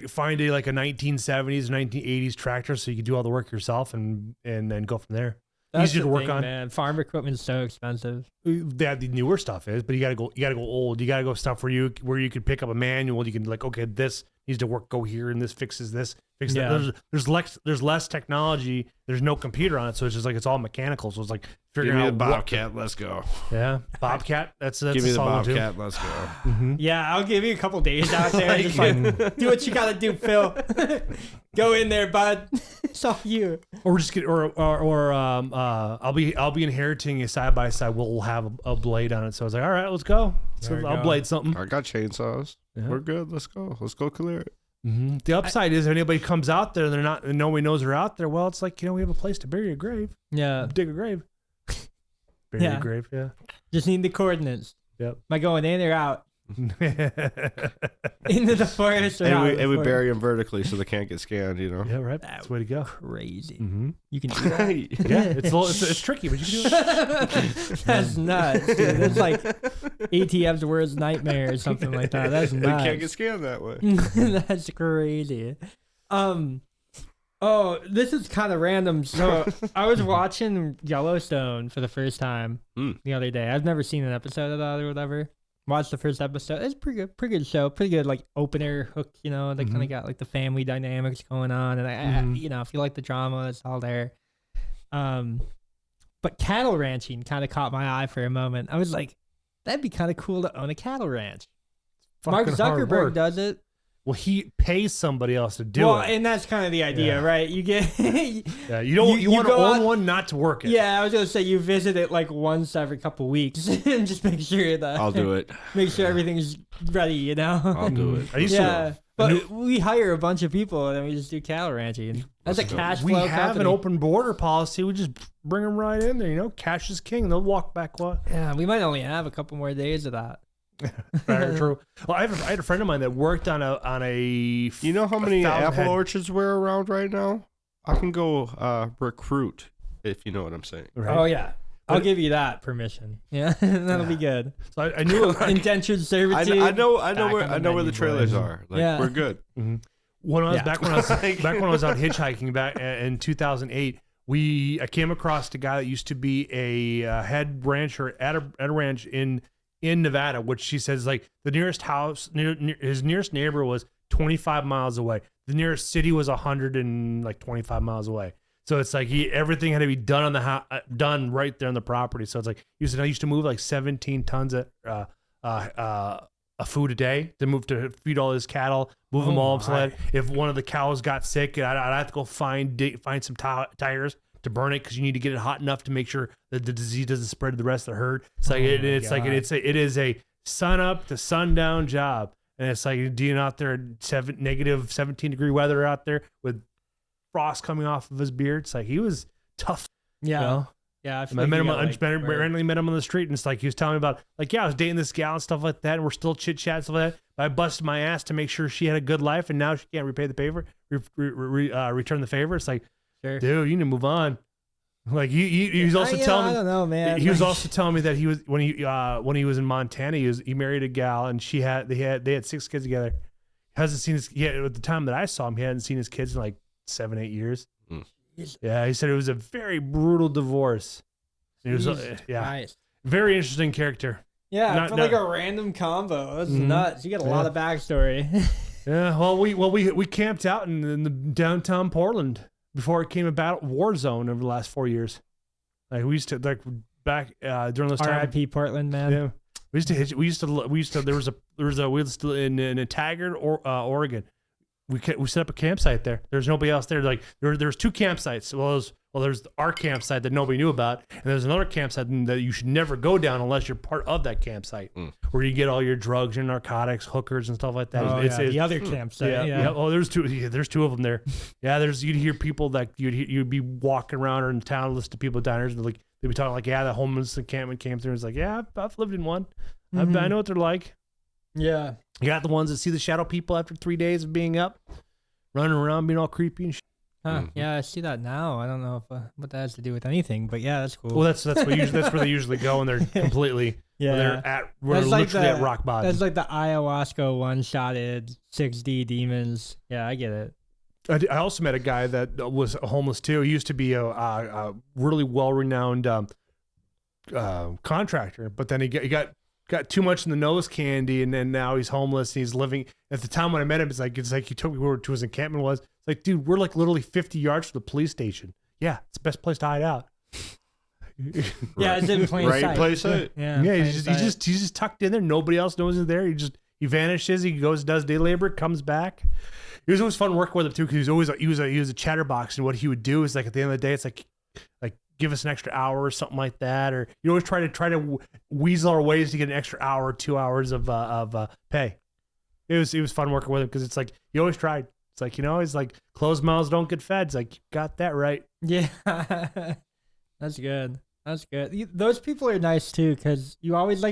Find a 1970s, 1980s tractor so you can do all the work yourself and then go from there. That's Easier the to work thing, on. Man, farm equipment's so expensive. That the newer stuff is, but you gotta go old. You gotta go stuff where you could pick up a manual. You can like, okay, this needs to work. Go here, and this fixes this. Fix Yeah. that. There's less technology. There's no computer on it, so it's just like it's all mechanical. So it's like give figuring me the out Bobcat. Let's go. Yeah, Bobcat. That's Give a me the solid one, too. Bobcat. Let's go. Mhm. Yeah, I'll give you a couple days out there. Just like do what you gotta do, Phil. Go in there, bud. It's all you. Or just get I'll be inheriting a side by side. We'll have a blade on it. So I was like, all right, let's go. So There we I'll go. blade something. I got chainsaws. Yeah. We're good. Let's go. Let's go clear it. Mm-hmm. The upside is if anybody comes out there and nobody knows they're out there. Well, it's like we have a place to bury a grave, Yeah. dig a grave, bury Yeah. a grave. Yeah. Just need the coordinates. Yep. Am I going in or out? Into the forest or out of the And we forest? bury them vertically so they can't get scanned, you know? Yeah, right. That's the way to go. Crazy. Mm-hmm. You can do that. Yeah, it's tricky, but you can do it. That's nuts, dude. It's like ATF's worst nightmare or something like that. That's They nuts. can't get scanned that way. That's crazy. Oh, this is kind of random. So I was watching Yellowstone for the first time the other day. I've never seen an episode of that or whatever. Watched the first episode. It's pretty good show. Pretty good like opener hook. They kind of got like the family dynamics going on, and I if you like the drama, it's all there. But cattle ranching kind of caught my eye for a moment. I was like, that'd be kind of cool to own a cattle ranch. Mark Fucking hard Zuckerberg work. does it. Well, he pays somebody else to do Well, it. and that's kind of the idea, Yeah. right? You get Yeah, you want to go own out- one, not to work it. Yeah, I was gonna say you visit it like once every couple weeks and just make sure that I'll do it. Make sure everything's ready, I'll do it. I used Yeah, to. but we hire a bunch of people and then we just do cattle ranching. That's a Let's go. cash We flow have company. an open border policy. We just bring them right in there. Cash is king. They'll walk back. What? Yeah, we might only have a couple more days of that. Very true. Well, I had a friend of mine that worked on a. You know how many 1,000 apple head- orchards we're around right now? I can go recruit, if you know what I'm saying. Right? Oh yeah, I'll But- give you that permission. Yeah, that'll be good. So I knew Indentured I servitude. know back where on I know where the menu, trailers boys. are. Like Yeah. we're good. when I was Yeah. back when I was out hitchhiking back in 2008. I came across a guy that used to be a head rancher at a ranch in Nevada, which she says like the nearest house his nearest neighbor was 25 miles away. The nearest city was 125 miles away. So it's like everything had to be done on the done right there on the property. So it's like I used to move like 17 tons of food a day to feed all his cattle, move them all. So if one of the cows got sick, I'd have to go find some tires to burn it because you need to get it hot enough to make sure that the disease doesn't spread to the rest of the herd. It's like it is a sun up to sundown job, and it's like being out there negative 17-degree weather out there with frost coming off of his beard. It's like he was tough. Yeah. You know? Yeah. I randomly met him on the street, and it's like he was telling me about, like, I was dating this gal and stuff like that, and we're still chit chatting stuff like that. But I busted my ass to make sure she had a good life, and now she can't repay the favor, return the favor. It's like, sure. Dude, you need to move on. Like he was also telling me. I don't know, man. He was also telling me that he was when he was in Montana. He married a gal, and they had 6 kids together. He hasn't seen his. At the time that I saw him, he hadn't seen his kids in like 7-8 years. Yeah, he said it was a very brutal divorce. It was nice. Very interesting character. Yeah, like a random combo. That's nuts. You got a lot of backstory. Yeah, well, we camped out in the downtown Portland before it became a war zone over the last 4 years. Like we used to back during those times. R.I.P. Portland, man. Yeah, we used to there was in Taggart, Oregon. We set up a campsite there. There's nobody else there. Like there's 2 campsites. There's our campsite that nobody knew about, and there's another campsite that you should never go down unless you're part of that campsite, where you get all your drugs, your narcotics, hookers, and stuff like that. The other campsite. Yeah. Oh, there's 2. Yeah, there's 2 of them there. Yeah, you'd hear people that you'd be walking around or in town, listen to people down there, and they'd be talking like, the homeless encampment came through. It's like, I've lived in one. I know what they're like. Yeah. You got the ones that see the shadow people after 3 days of being up, running around, being all creepy and shit. Huh. Yeah, I see that now. I don't know if what that has to do with anything, but yeah, that's cool. Well, that's where they usually go, and they're completely they're literally at rock bottom. That's like the ayahuasca one-shotted 6D demons. Yeah, I get it. I also met a guy that was homeless too. He used to be a really well-renowned contractor, but then he got too much in the nose candy, and then now he's homeless. And he's living. At the time when I met him, it's like he took me where to his encampment was. It's like, dude, we're like literally 50 yards from the police station. Yeah, it's the best place to hide out. Yeah, it's in plain sight. Place sight. Yeah, he's just tucked in there. Nobody else knows he's there. He vanishes. He goes, does day labor, comes back. It was always fun working with him too, because he was a chatterbox, and what he would do is like at the end of the day, it's like give us an extra hour or something like that, or you always try to weasel our ways to get an extra hour or 2 hours of pay. It was fun working with him because it's like he always tried. It's like, he's like, closed mouths don't get fed. It's like, you got that right. Yeah, that's good. That's good. Those people are nice too, because you always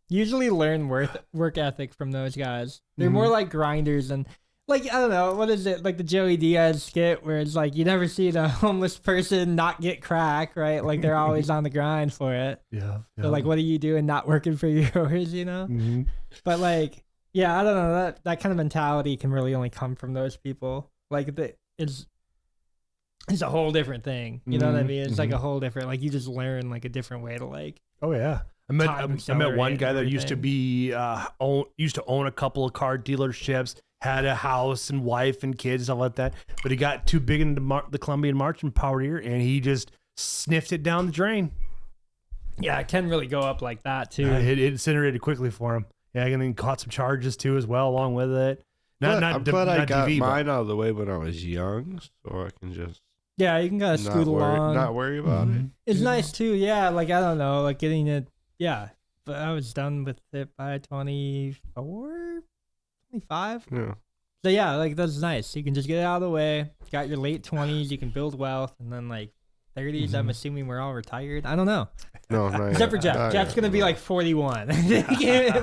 usually learn work ethic from those guys. They're more like grinders and. Like, I don't know, what is it? Like the Joey Diaz skit where it's like you never see a homeless person not get crack, right? Like they're always on the grind for it. Yeah. So like, what are you doing not working for yours, Mm-hmm. But like, yeah, I don't know. That kind of mentality can really only come from those people. Like it's a whole different thing. You know what I mean? It's like a whole different, like you just learn like a different way to like. Oh yeah. I met one guy that used to be used to own a couple of car dealerships, had a house and wife and kids, stuff like that. But he got too big into the Colombian marching powder, and he just sniffed it down the drain. Yeah, it can really go up like that too. It incinerated quickly for him. Yeah, and then caught some charges too as well along with it. I'm glad I got DV, mine out of the way when I was young, so I can just you can kind of scoot along, not worry about it. It's nice too. Yeah, like I don't know, like getting it. Yeah, but I was done with it by 24, 25. Yeah. So yeah, like that's nice. You can just get it out of the way. Got your late 20s, you can build wealth, and then like 30s. I'm assuming we're all retired. I don't know. No, not except for Jeff. Jeff's gonna be like 41,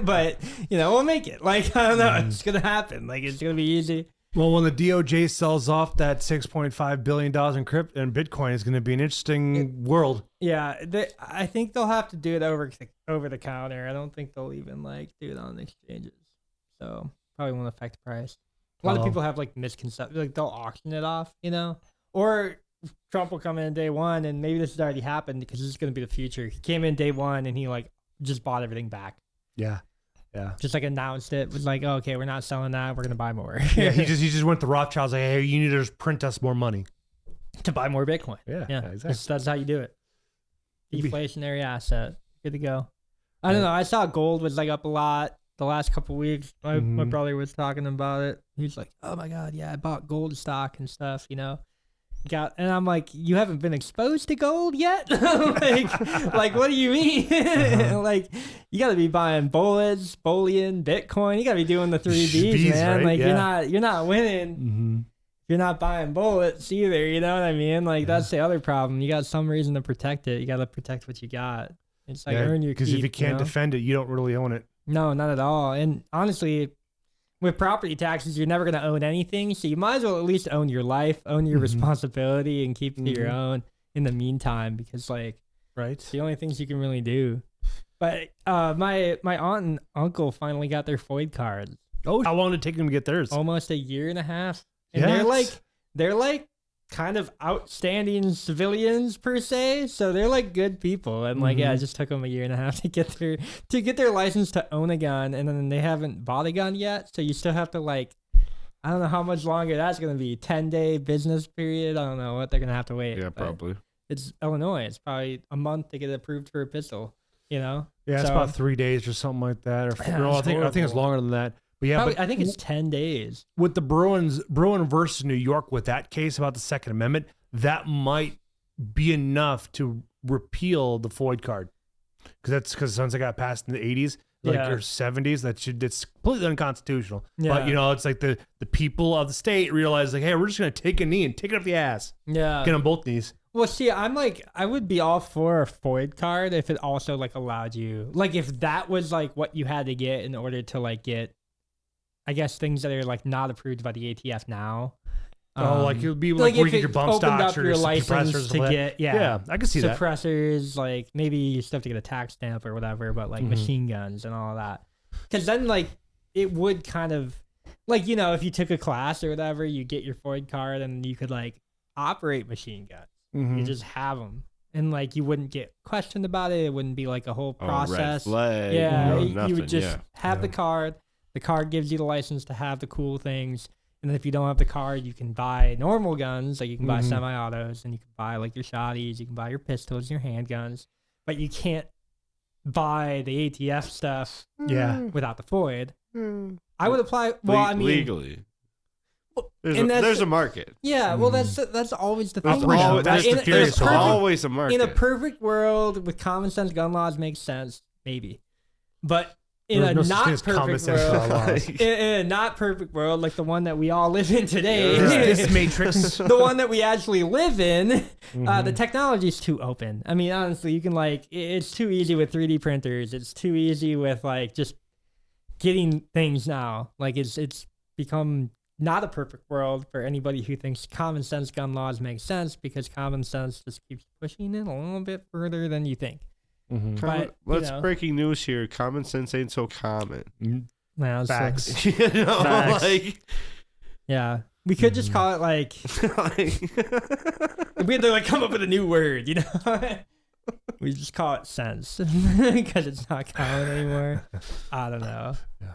but we'll make it. Like I don't know, it's gonna happen. Like it's gonna be easy. Well, when the DOJ sells off that $6.5 billion in crypto and Bitcoin, is going to be an interesting world. Yeah, I think they'll have to do it over the counter. I don't think they'll even like do it on exchanges. So probably won't affect the price. A lot of people have like misconceptions, like they'll auction it off, or Trump will come in day one, and maybe this has already happened because this is going to be the future. He came in day one and he like just bought everything back. Yeah. Yeah. Just like announced it, was like, oh, okay, we're not selling that. We're gonna buy more. Yeah, he just went to Rothschild's like, hey, you need to just print us more money. to buy more Bitcoin. Yeah, Yeah, exactly. that's how you do it. It'd be- Deflationary asset. Good to go. I don't know. I saw gold was like up a lot the last couple weeks. My Mhm. brother was talking about it. He's like, "Oh my god, yeah, I bought gold stock and stuff." And I'm like, "You haven't been exposed to gold yet? like, what do you mean? Like, you got to be buying bullets, bullion, Bitcoin. You got to be doing the 3Ds, Bs, man. right? Like, Yeah. you're not winning. Mm-hmm. You're not buying bullets either. You know what I mean? Like, Yeah. that's the other problem. You got some reason to protect it. You got to protect what you got. It's like earn your keep. Because if you can't know? defend it, you don't really own it. No, not at all. And honestly, with property taxes, you're never going to own anything. So you might as well at least own your life, own your Mhm. responsibility, and keep it to your Mhm. own in the meantime, because like Right. it's the only things you can really do. But my aunt and uncle finally got their FOID cards. Oh, how long did it take them to get theirs? Almost a year and a half. And Yes. they're like kind of outstanding civilians per se, so they're like good people, and like yeah, it Mhm. just took them a year and a half to get their license to own a gun, and then they haven't bought a gun yet, so you still have to like, I don't know how much longer that's gonna be, 10-day business period. I don't know what they're gonna have to wait. Yeah, but probably. it's Illinois. It's probably a month to get approved for a pistol. Yeah, it's so- about 3 days or something like that. Or Yeah, no, I it's think it's horrible. longer than that. But yeah, probably, but I think it's 10 days. with the Bruin versus New York, with that case about the Second Amendment, that might be enough to repeal the FOID card, because since it got passed in the 80s, like Yeah. or 70s, it's completely unconstitutional. Yeah. But it's like the people of the state realize like, hey, we're just gonna take a knee and take it up the ass, Yeah. get on both knees. Well, see, I'm like, I would be all for a FOID card if it also like allowed you, like if that was like what you had to get in order to like get, I guess, things that are like not approved by the ATF now. Like it would be like where if you get your it bump opened stocks up or your your license suppressors. to and all that. get, Yeah, I can see that. suppressors, like maybe you still have to get a tax stamp or whatever, but like Mhm. machine guns and all of that. Because then like it would kind of like, if you took a class or whatever, you get your FOID card and you could like operate machine guns. Mhm. You just have them, and like you wouldn't get questioned about it. It wouldn't be like a whole Oh, red process. flag. Yeah, no, you nothing. would just have the Yeah. card. The card gives you the license to have the cool things. And then if you don't have the card, you can buy normal guns, like you can buy Mhm. semi-autos, and you can buy like your shotties, you can buy your pistols, your handguns, but you can't buy the ATF stuff Yeah. without the FOID. I would apply. Well, I mean, legally. Well, There's and that's- a market. yeah. Well, that's always the That's thing. the though. reason- that's In- the in a curious There's one. perfect- always a market. in a perfect world with common sense gun laws makes sense, maybe. But in There's a no such not thing as common perfect sense world, gun laws. in a not perfect world like the one that we all live in today, This matrix. the one that we actually live in, the Mhm. technology is too open. I mean, honestly, you can like it's too easy with 3D printers. It's too easy with like just getting things now. Like it's become not a perfect world for anybody who thinks common sense gun laws make sense, because common sense just keeps pushing it a little bit further than you think. Mhm. but, Let's you know. breaking news here. Common sense ain't so common. Well, so- Facts. you know, Facts. like, yeah, we could just call it like we had to like come up with a new word, we just call it sense because it's not common anymore. I don't know. Yeah.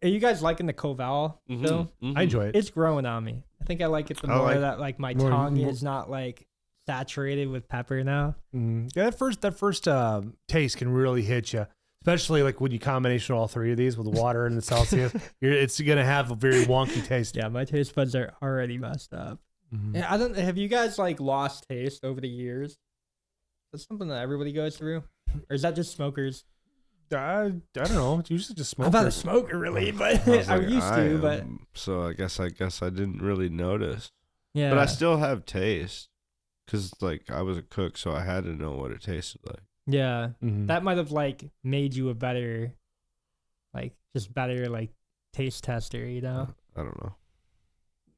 Are you guys liking the Koval Mhm, though? mhm. I enjoy it. It's growing on me. I think I like it the I more like- that like my more- tongue more- is not like saturated with pepper now. Yeah, that first taste can really hit you, especially like when you combination all three of these with the water and the Celsius. It's gonna have a very wonky taste. Yeah, my taste buds are already messed up. Mhm. Yeah, I don't. Have you guys like lost taste over the years? That's something that everybody goes through, or is that just smokers? I don't know. It's usually just I'm smoke. not a smoker really, but I was I like, used to. But so I guess I didn't really notice, yeah, but I still have taste, because like I was a cook, so I had to know what it tasted like. yeah, Mhm. that might have like made you a better, like just better like taste tester, I don't know.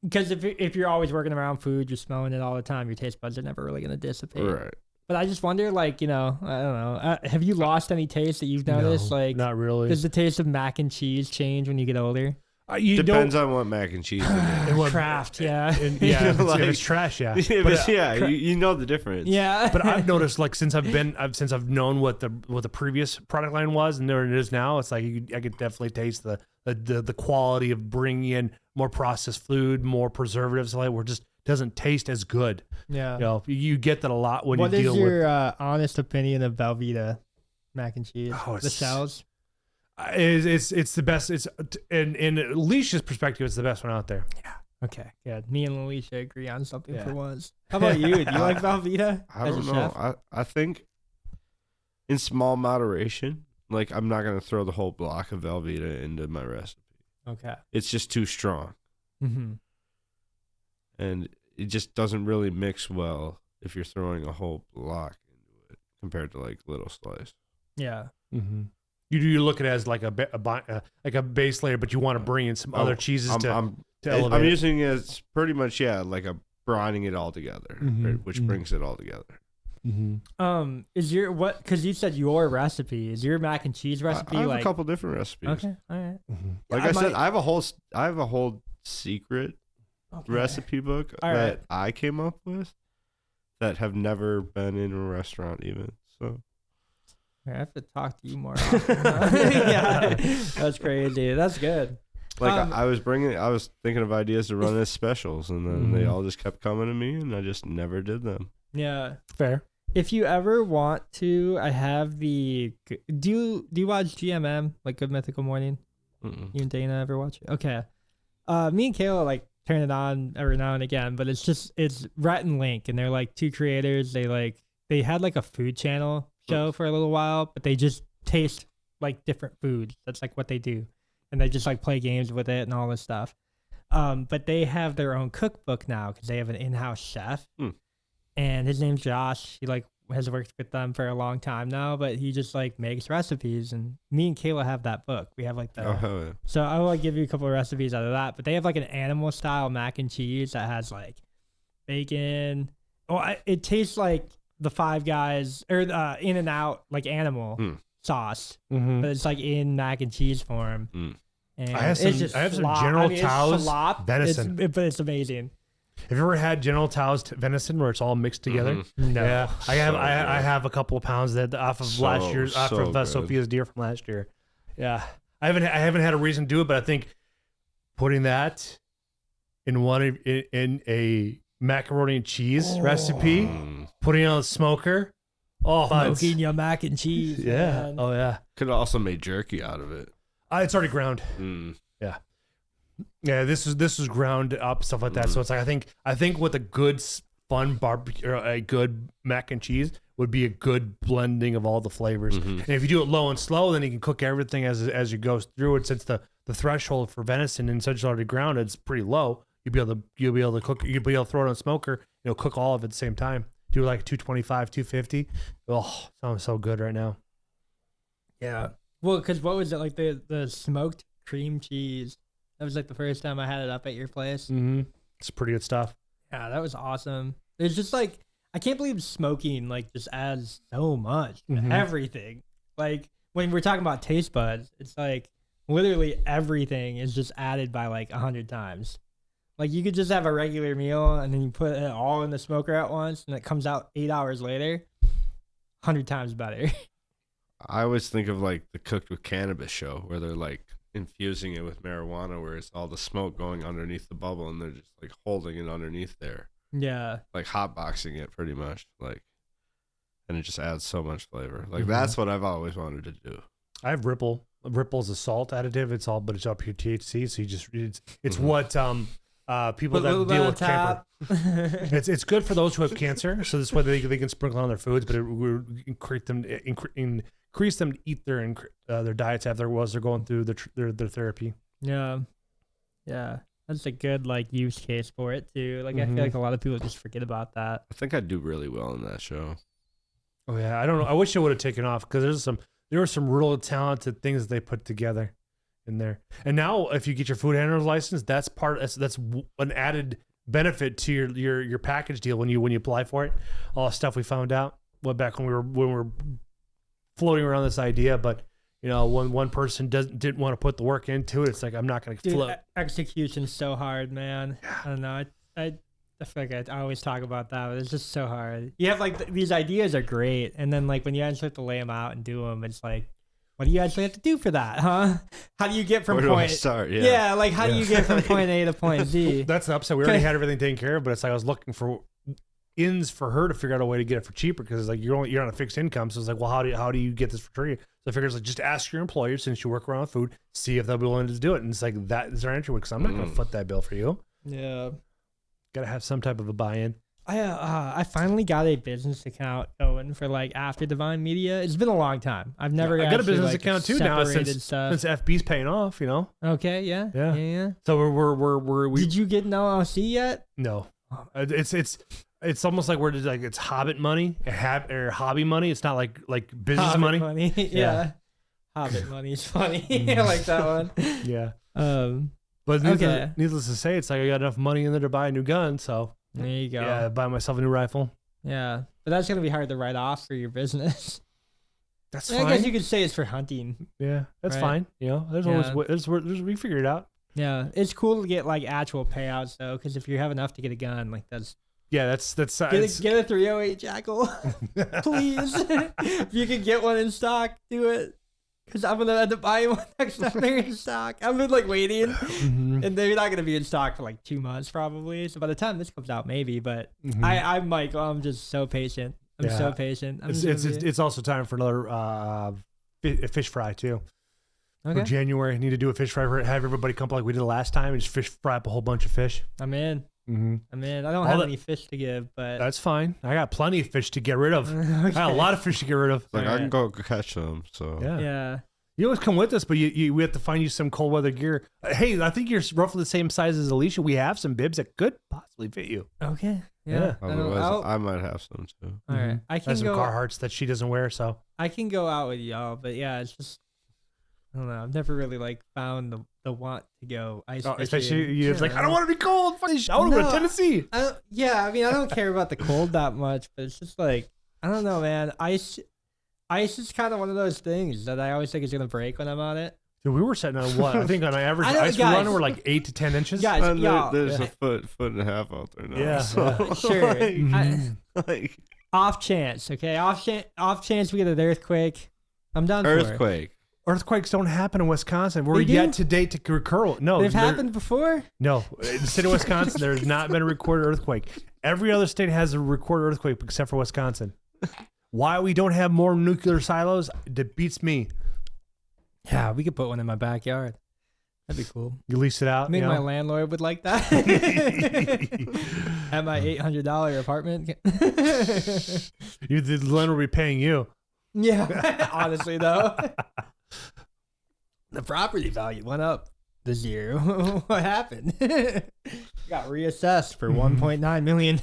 Because if you're always working around food, you're smelling it all the time, your taste buds are never really gonna dissipate. Right. But I just wonder, like, I don't know, have you lost any taste that you've noticed? No, Like, not really. does the taste of mac and cheese change when you get older? You Depends on what mac and cheese it is. And what- Kraft, yeah. And, yeah, if Like- it's trash, yeah. Yeah, But, but you know the difference. Yeah. but I've noticed, like, since I've known what the previous product line was and there it is now, it's like I could definitely taste the quality of bringing in more processed food, more preservatives, like where it just doesn't taste as good. Yeah. You know, you get that a lot when What you is deal your with. honest opinion of Velveeta mac and cheese? Oh, The it's- shells? It's the best. It's in Alicia's perspective, it's the best one out there. Okay, good. Me and Alicia agree on something Yeah. for once. How about you? Do you like Velveeta I as a don't know. chef? I think in small moderation, like I'm not gonna throw the whole block of Velveeta into my recipe. Okay. It's just too strong, Mm-hmm. and it just doesn't really mix well if you're throwing a whole block into it compared to like little slice. Yeah. Mm-hmm. You look at it as like a base layer, but you want to bring in some other cheeses to I'm elevate. I'm it. using it as pretty much like a brining it all together, Mhm, right, which mhm. brings it all together. Mm-hmm. Is your what? Because you said your recipe is your mac and cheese recipe I have like a couple different recipes. okay, all right. Mm-hmm. Like I I said, might- I have a whole secret Okay. recipe book All that right. I came up with that have never been in a restaurant even. So I have to talk to you more often. Yeah, that's crazy. That's good. like Um, I was thinking of ideas to run as specials, and then they Mhm. all just kept coming to me, and I just never did them. Yeah. Fair. If you ever want to, I have the. Do you watch GMM like Good Mythical Morning? Mm-mm. You and Dana ever watch it? Okay. Me and Kayla like turn it on every now and again, but it's Rhett and Link, and they're like two creators. They had like a food channel show for a little while, but they just taste like different foods. That's like what they do, and they just like play games with it and all this stuff. But they have their own cookbook now because they have an in-house chef, and his name's Josh. He like has worked with them for a long time now, but he just like makes recipes. And me and Kayla have that book. We have like the Oh hell yeah! so I will like give you a couple of recipes out of that. But they have like an animal style mac and cheese that has like bacon. It tastes like the Five Guys or In and Out like animal sauce, Mm-hmm. but it's like in mac and cheese form. Mm. And I have some- it's just I have some slop. General it's Tso's slop. venison. But it's amazing. Have you ever had General Tso's venison where it's all mixed together? Mhm. No. Yeah, I have. So I good. have a couple of pounds that off of last year's, off so of good. Sophia's deer from last year. Yeah, I haven't had a reason to do it, but I think putting that in in a macaroni and cheese recipe, Mm. putting it on the smoker. Oh, it's- Smoking your mac and cheese. yeah. man. Oh yeah. Could have also made jerky out of it. It's already ground. Mm. Yeah, this is ground up stuff like that. So it's like I think with a good fun barbecue or a good mac and cheese would be a good blending of all the flavors. Mhm. And if you do it low and slow, then you can cook everything as you go through it. Since the threshold for venison and such is already grounded, it's pretty low. You'll be able to cook. You'll be able to throw it on a smoker. Cook all of it at the same time. Do like 225, 250. Oh, sounds so good right now. Yeah. Well, because what was it like the smoked cream cheese? That was like the first time I had it up at your place. Mm-hmm. It's pretty good stuff. Yeah, that was awesome. It's just like I can't believe smoking like just adds so much to Mhm. everything. Like when we're talking about taste buds, it's like literally everything is just added by like 100 times. Like you could just have a regular meal and then you put it all in the smoker at once and it comes out 8 hours later, 100 times better. I always think of like the Cooked with Cannabis show where they're like infusing it with marijuana, where it's all the smoke going underneath the bubble, and they're just like holding it underneath there, Yeah. like hotboxing it pretty much, like, and it just adds so much flavor. Like Mhm. that's what I've always wanted to do. I have Ripple. Ripple's a salt additive. It's all pure THC. So you just it's Mhm. what people that Little deal bit with on cancer. top. It's good for those who have cancer. So this way they can sprinkle on their foods, but it will increase them to eat their diets as they're going through their therapy. Yeah. Yeah. That's a good like use case for it too. Like I Mhm. feel like a lot of people just forget about that. I think I'd do really well in that show. Oh yeah, I don't know. I wish it would have taken off because there were some real talented things that they put together in there. And now, if you get your food handler's license, that's an added benefit to your package deal when you apply for it. All the stuff we found out back when we were floating around this idea, but when one person didn't want to put the work into it, it's like I'm not going to Dude, float. execution's so hard, man. I don't know. I feel like I always talk about that, but it's just so hard. You have like these ideas are great, and then like when you actually have to lay them out and do them, it's like, what do you actually have to do for that, huh? How do you get from Where do I point? start? Yeah, like how do you get from point A to point Z? That's the upside. We already had everything taken care of, but it's like I was looking for ins for her to figure out a way to get it for cheaper because it's like you're on a fixed income. So it's like, well, how do you get this for free? So I figure it's like just ask your employer since you work around with food, see if they'll be willing to do it. And it's like that is our entryway because I'm not going to foot that bill for you. Yeah. Got to have some type of a buy-in. I finally got a business account going for like After Divine Media. It's been a long time. I've never. I got a actually, business like, account too now separated stuff. since FB's paying off. Okay. Yeah. Yeah. So we Did you get an LLC yet? no. It's almost like we're just like it's Hobbit money or hobby money. It's not like business Hobbit money. Yeah. Hobbit money is funny. I like that one. Yeah. Um. But Okay. needless to say, it's like I got enough money in there to buy a new gun. So There you go. yeah, buy myself a new rifle. Yeah. But that's gonna be hard to write off for your business. That's I fine. guess you could say it's for hunting. Yeah, that's Right. fine. There's Yeah. always we figure it out. Yeah. It's cool to get like actual payouts though, because if you have enough to get a gun, like that's Yeah, that's get a 308 Jackal, please. If you can get one in stock, do it. Because I'm gonna end up buying one next time they're in stock. I've been like waiting, Mhm. and they're not gonna be in stock for like 2 months probably. So by the time this comes out, maybe. But Mhm. I'm Michael. I'm just so patient. I'm Yeah. so patient. It's also time for another fish fry too. For Okay. January, need to do a fish fry. Have everybody come up like we did the last time and just fish fry up a whole bunch of fish. I'm in. Mm-hmm. I'm in. I don't All have that- any fish to give, but That's fine. I got plenty of fish to get rid of. I got a lot of fish to get rid of. Like I Alright. can go catch them. So Yeah. Yeah. You always come with us, but we have to find you some cold weather gear. Hey, I think you're roughly the same size as Alicia. We have some bibs that could possibly fit you. Okay. Yeah. Yeah. otherwise I might have some too. all right. I have some Carhartts that she doesn't wear, so I can go out with y'all, but yeah, it's just I don't know. I've never really like found the want to go ice fishing. especially you. It's like I know? don't want to be cold. I want to go No, to Tennessee. I mean, I don't care about the cold that much, but it's just like I don't know, man. Ice is kind of one of those things that I always think is gonna break when I'm on it. Dude, we were sitting on what? I think on an average I know, ice guys. run, we're like 8 to 10 inches. Guys, And y'all, there's a foot and a half out there now. Yeah, So, Sure. like, Mhm. like, off chance, okay, off chance we get an earthquake. I'm down for it. earthquake. Earthquakes don't happen in Wisconsin. We're They do? yet to date to recur. No, They've there- happened before. No, in the state of Wisconsin, there has not been a recorded earthquake. Every other state has a recorded earthquake except for Wisconsin. Why we don't have more nuclear silos? That beats me. Yeah, we could put one in my backyard. That'd be cool. You lease it out. I think you my know? landlord would like that. At my $800 apartment. The landlord will be paying you. Yeah, honestly though, the property value went up this year. What happened? Got reassessed for $1.9 million.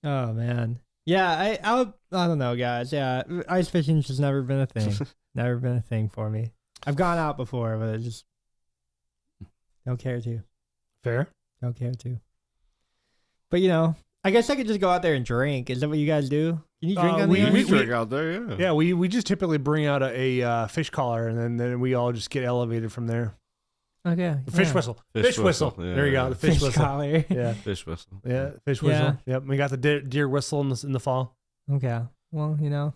Oh man, yeah. I don't know, guys. Yeah, ice fishing's just never been a thing. Never been a thing for me. I've gone out before, but I just don't care to. Fair. Don't care to. But I guess I could just go out there and drink. Is that what you guys do? Can you drink on we- the ice? We drink out there, yeah. Yeah, we just typically bring out a fish collar and then we all just get elevated from there. Okay. The fish yeah. whistle. Fish whistle. Yeah, There you go. yeah. The fish whistle. collar. Yeah. Fish whistle. Yeah. Fish Yeah. whistle. Yep. We got the deer whistle in the fall. Okay. Well,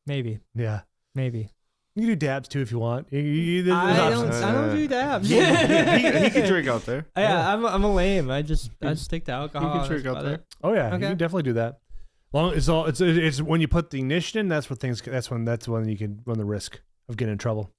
maybe. Yeah. Maybe. You can do dabs too if you want. There's I options. don't do dabs. he can drink out there. Yeah, I'm a lame. I stick to alcohol. You can and drink that's out about there. it. Oh yeah, you Okay. can definitely do that. It's when you put the ignition in. That's when you can run the risk of getting in trouble.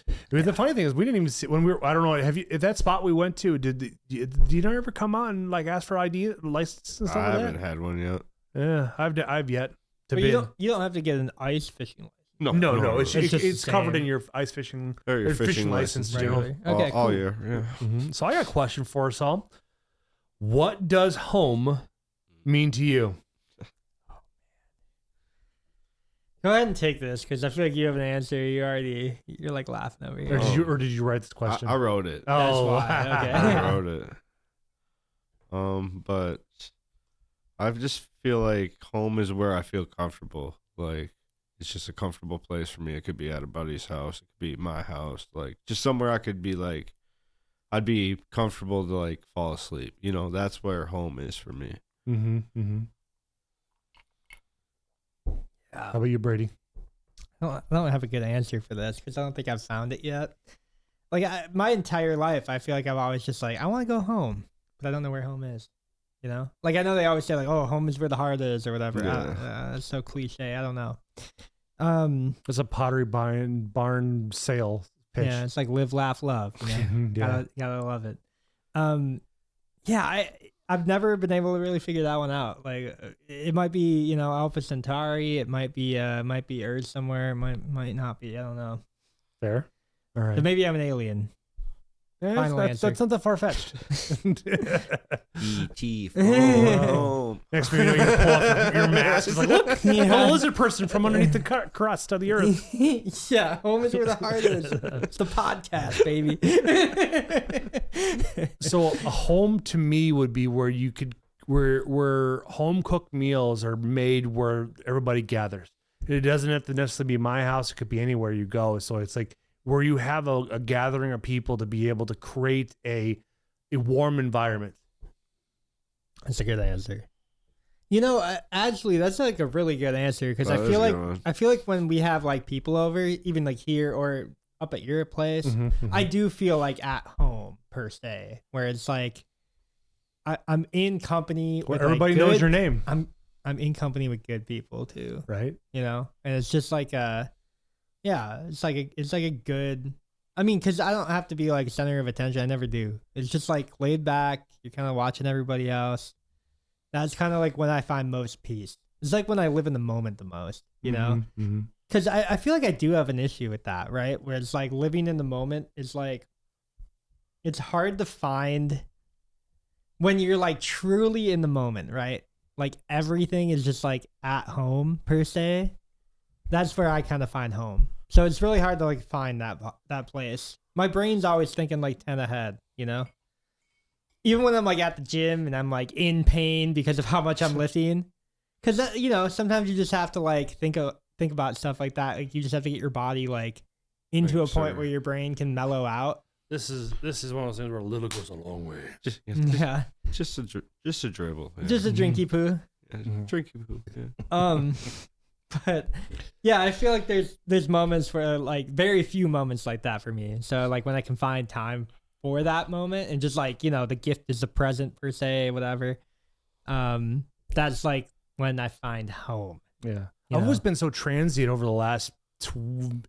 I mean, the funny thing is, we didn't even see when we were. I don't know. If that spot we went to, did you not ever come out and like ask for ID license and stuff I like haven't that? had one yet. Yeah, I've yet to But be. you don't have to get an ice fishing license. No, it's It's just it's the covered same. in your ice fishing Or your or fishing license. license. General. Regularly. Okay, all cool. year, yeah. Mhm. So I got a question for us all. What does home mean to you? Go ahead and take this because I feel like you have an answer. You're like laughing over here. Or did you write this question? I wrote it. That's Oh, why, okay. I wrote it. But I just feel like home is where I feel comfortable. Like, it's just a comfortable place for me. It could be at a buddy's house. It could be my house. Like just somewhere I could be like, I'd be comfortable to like fall asleep. You know, that's where home is for me. Mm-hmm. Mm-hmm. How about you, Brady? I don't have a good answer for this because I don't think I've found it yet. Like my entire life, I feel like I've always just like, I want to go home, but I don't know where home is. You know, like I know they always say like, oh, home is where the heart is or whatever. Yeah. That's so cliche. I don't know. It's a Pottery Barn sale pitch. Yeah, it's like live, laugh, love. You know? Yeah. Gotta love it. Yeah, I've never been able to really figure that one out. Like it might be, you know, Alpha Centauri. It might be Earth somewhere. It might not be. I don't know. Fair. All right. But maybe I'm an alien. Yeah, Final answer. that's not that far fetched. E.T. Next thing you know, you pull off your mask. It's like, look, Yeah. a lizard person from underneath the crust of the earth. Yeah, home is where the heart is. It's the podcast, baby. So a home to me would be where you could, where home cooked meals are made where everybody gathers. It doesn't have to necessarily be my house. It could be anywhere you go. So it's like where you have a gathering of people to be able to create a warm environment. That's a good answer. You know, actually, that's like a really good answer because That I is feel a like good one. I feel like when we have like people over, even like here or up at your place, I do feel like at home per se, where it's like I'm in company with Everybody like, knows good- your name, I'm in company with good people too, right? you know, and it's just like it's like a good. I mean, because I don't have to be like center of attention. I never do. It's just like laid back. You're kind of watching everybody else. That's kind of like when I find most peace. It's like when I live in the moment the most, you know? Mm-hmm. Because I feel like I do have an issue with that, right? Where it's like living in the moment is like, it's hard to find when you're like truly in the moment, right? Like everything is just like at home per se. That's where I kind of find home. So it's really hard to like find that place. My brain's always thinking like 10 ahead, you know? Even when I'm like at the gym and I'm like in pain because of how much I'm lifting. Because, you know, sometimes you just have to like think about stuff like that. Like you just have to get your body like into Right, a point sure. where your brain can mellow out. This is one of those things where a little goes a long way. Yeah. Just a dribble. Yeah. Just a drinky poo. Yeah, drinky poo. Yeah. But yeah, I feel like there's moments where like very few moments like that for me. So like when I can find time for that moment and just like, you know, the gift is the present per se, whatever. That's like when I find home. Yeah. You I've know? always been so transient over the last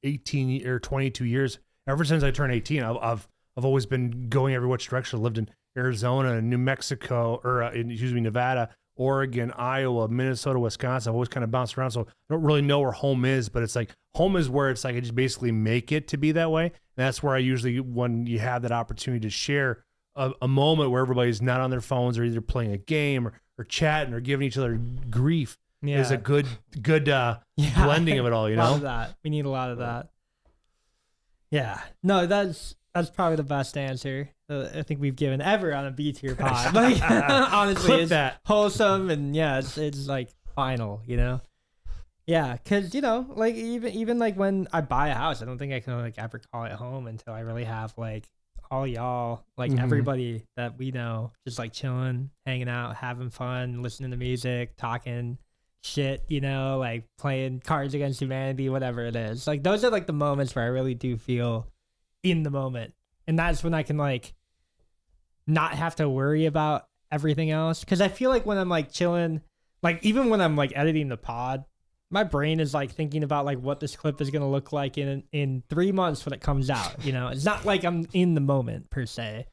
18 or 22 years. Ever since I turned 18, I've always been going every which direction. I lived in Arizona, New Mexico, or Nevada, Oregon, Iowa, Minnesota, Wisconsin. I've always kind of bounced around, so I don't really know where home is, but it's like home is where it's like I just basically make it to be that way. And that's where I usually, when you have that opportunity to share a moment where everybody's not on their phones or either playing a game or chatting or giving each other grief, Yeah. is a good blending of it all, you A lot know? of that. We need a lot of that. Yeah. No, that's probably the best answer I think we've given ever on a B tier pod. Like, honestly, Clip it's that. wholesome and yeah, it's like final, you know? Yeah, because, you know, like even like when I buy a house, I don't think I can like ever call it home until I really have like all y'all, like Mhm. everybody that we know, just like chilling, hanging out, having fun, listening to music, talking shit, you know, like playing Cards Against Humanity, whatever it is. Like those are like the moments where I really do feel in the moment. And that's when I can like not have to worry about everything else. Cause I feel like when I'm like chilling, like even when I'm like editing the pod, my brain is like thinking about like what this clip is going to look like in 3 months when it comes out. You know, it's not like I'm in the moment per se.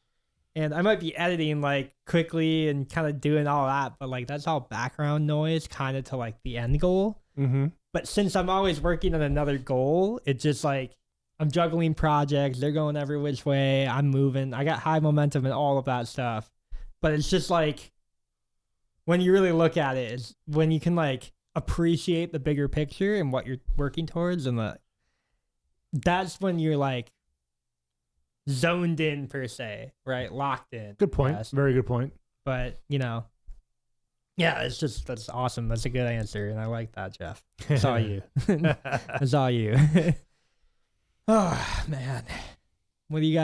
And I might be editing like quickly and kind of doing all that, but like that's all background noise kind of to like the end goal. Mm-hmm. But since I'm always working on another goal, it's just like I'm juggling projects. They're going every which way. I'm moving. I got high momentum and all of that stuff. But it's just like when you really look at it, it's when you can like appreciate the bigger picture and what you're working towards, and that's when you're like zoned in per se, right? Locked in. Good point. Yes. Very good point. But you know, Yeah, that's awesome. That's a good answer, and I like that, Jeff. It's all you. It's all you. Oh man, what do you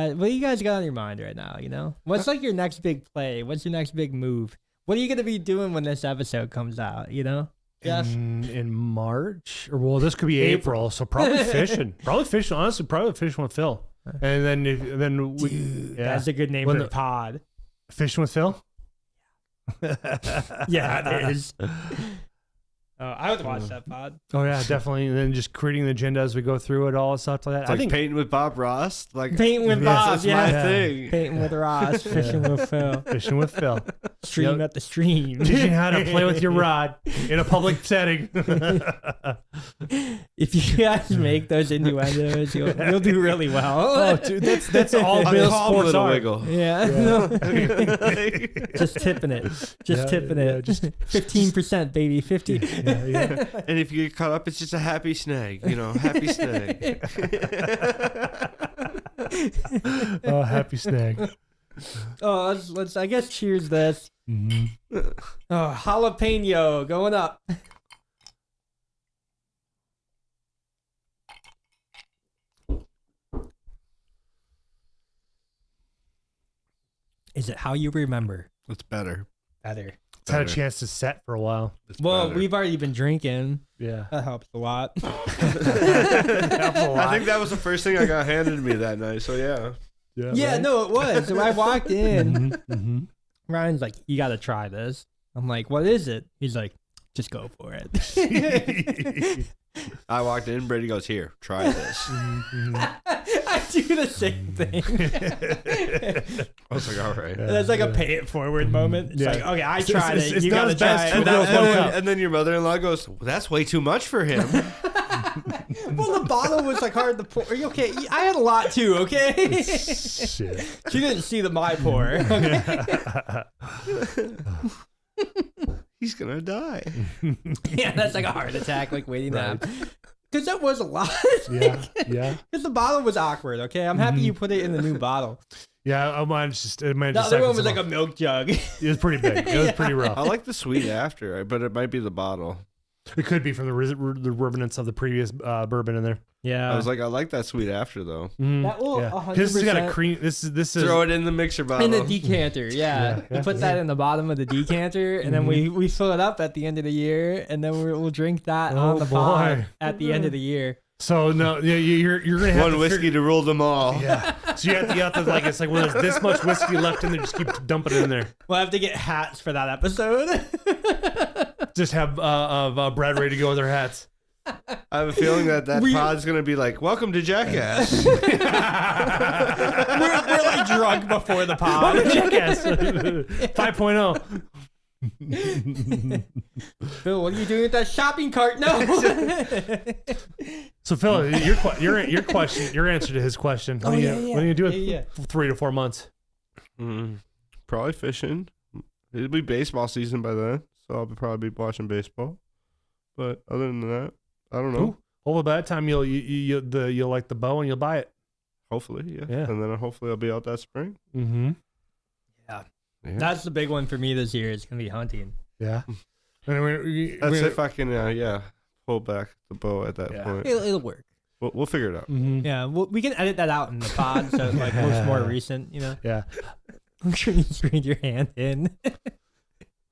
guys got on your mind right now? You know, what's like your next big play? What's your next big move? What are you gonna be doing when this episode comes out? You know, Jeff. In March, or well, this could be April. So probably fishing. Honestly, probably fishing with Phil. And then we, Dude, that's a good name for the pod. Fishing with Phil. Yeah, it is. I would watch that pod. Oh yeah, definitely. And then just creating the agenda as we go through it, all stuff like that. It's like painting with Bob Ross. Like Painting with Bob, that's my thing. Painting with Ross, fishing with Phil. Fishing with Phil. Stream at the stream. Teaching how to play with your rod in a public setting. If you guys make those innuendos, you'll do really well. Oh, dude, that's all Bill's sports are. Wiggle. Yeah. No. Just tipping it. Tipping it. Just 15%, baby. 50. Yeah. And if you get caught up, it's just a happy snag. You know, happy snag. Oh, happy snag. Oh, let's I guess cheers this. Mm-hmm. Oh, jalapeno going up. Is it how you remember? It's better. Better. It's had a chance to set for a while. It's Well, better. we've already been drinking. Yeah. That helps a lot. I think that was the first thing I got handed to me that night. So yeah. Yeah, right? no, it was. So I walked in. Mm-hmm. Ryan's like, "You got to try this." I'm like, "What is it?" He's like, "Just go for it." I walked in. Brady goes, "Here, try this." I do the same thing. I was like, "All right." That's like a pay it forward moment. It's Yeah. like, okay, I tried it. It's You not got to as bad try as it. two girls, one cup. And then your mother-in-law goes, well, "That's way too much for him." Well, the bottle was like hard to pour. Are you okay? I had a lot too. Okay. Shit. She didn't see my pour. Okay? He's gonna die. Yeah, that's like a heart attack, like waiting to happen. Because that was a lot. Yeah. Yeah. Because the bottle was awkward. Okay, I'm happy you put it in the new bottle. Yeah. Mine's just. The other one was like a milk jug. It was pretty big. It was pretty rough. I like the sweet after, but it might be the bottle. It could be from the remnants of the previous bourbon in there. Yeah. I was like, I like that sweet after though. That will 100%. This has got a cream. This is. Throw it in the mixer bottle. in the decanter, yeah. Yeah, We put that in the bottom of the decanter, and then we fill it up at the end of the year, and then we'll drink that Oh, on the pod boy. at the end of the year. So no, yeah, you're gonna have One to whiskey to rule them all. Yeah. So you have to like it's like when there's this much whiskey left in there, just keep dumping it in there. We'll have to get hats for that episode. Just have Brad ready to go with their hats. I have a feeling that pod's gonna be like, "Welcome to Jackass." we're really drunk before the pod. Jackass 5.0. Phil, what are you doing with that shopping cart? No. So Phil, your question, your answer to his question. What are you doing? Yeah. 3 to 4 months. Probably fishing. It'll be baseball season by then, so I'll probably be watching baseball. But other than that, I don't know. Well, by that time you'll like the bow and you'll buy it. Hopefully, yeah. Yeah. And then hopefully I'll be out that spring. Mm-hmm. Yeah. Yeah. That's the big one for me this year. It's gonna be hunting. Yeah. That's if I can, pull back the bow at that Yeah. point. It'll work. We'll figure it out. Mm-hmm. Yeah, we can edit that out in the pod, so it like looks more recent. You know, Yeah. I'm sure you screwed your hand in.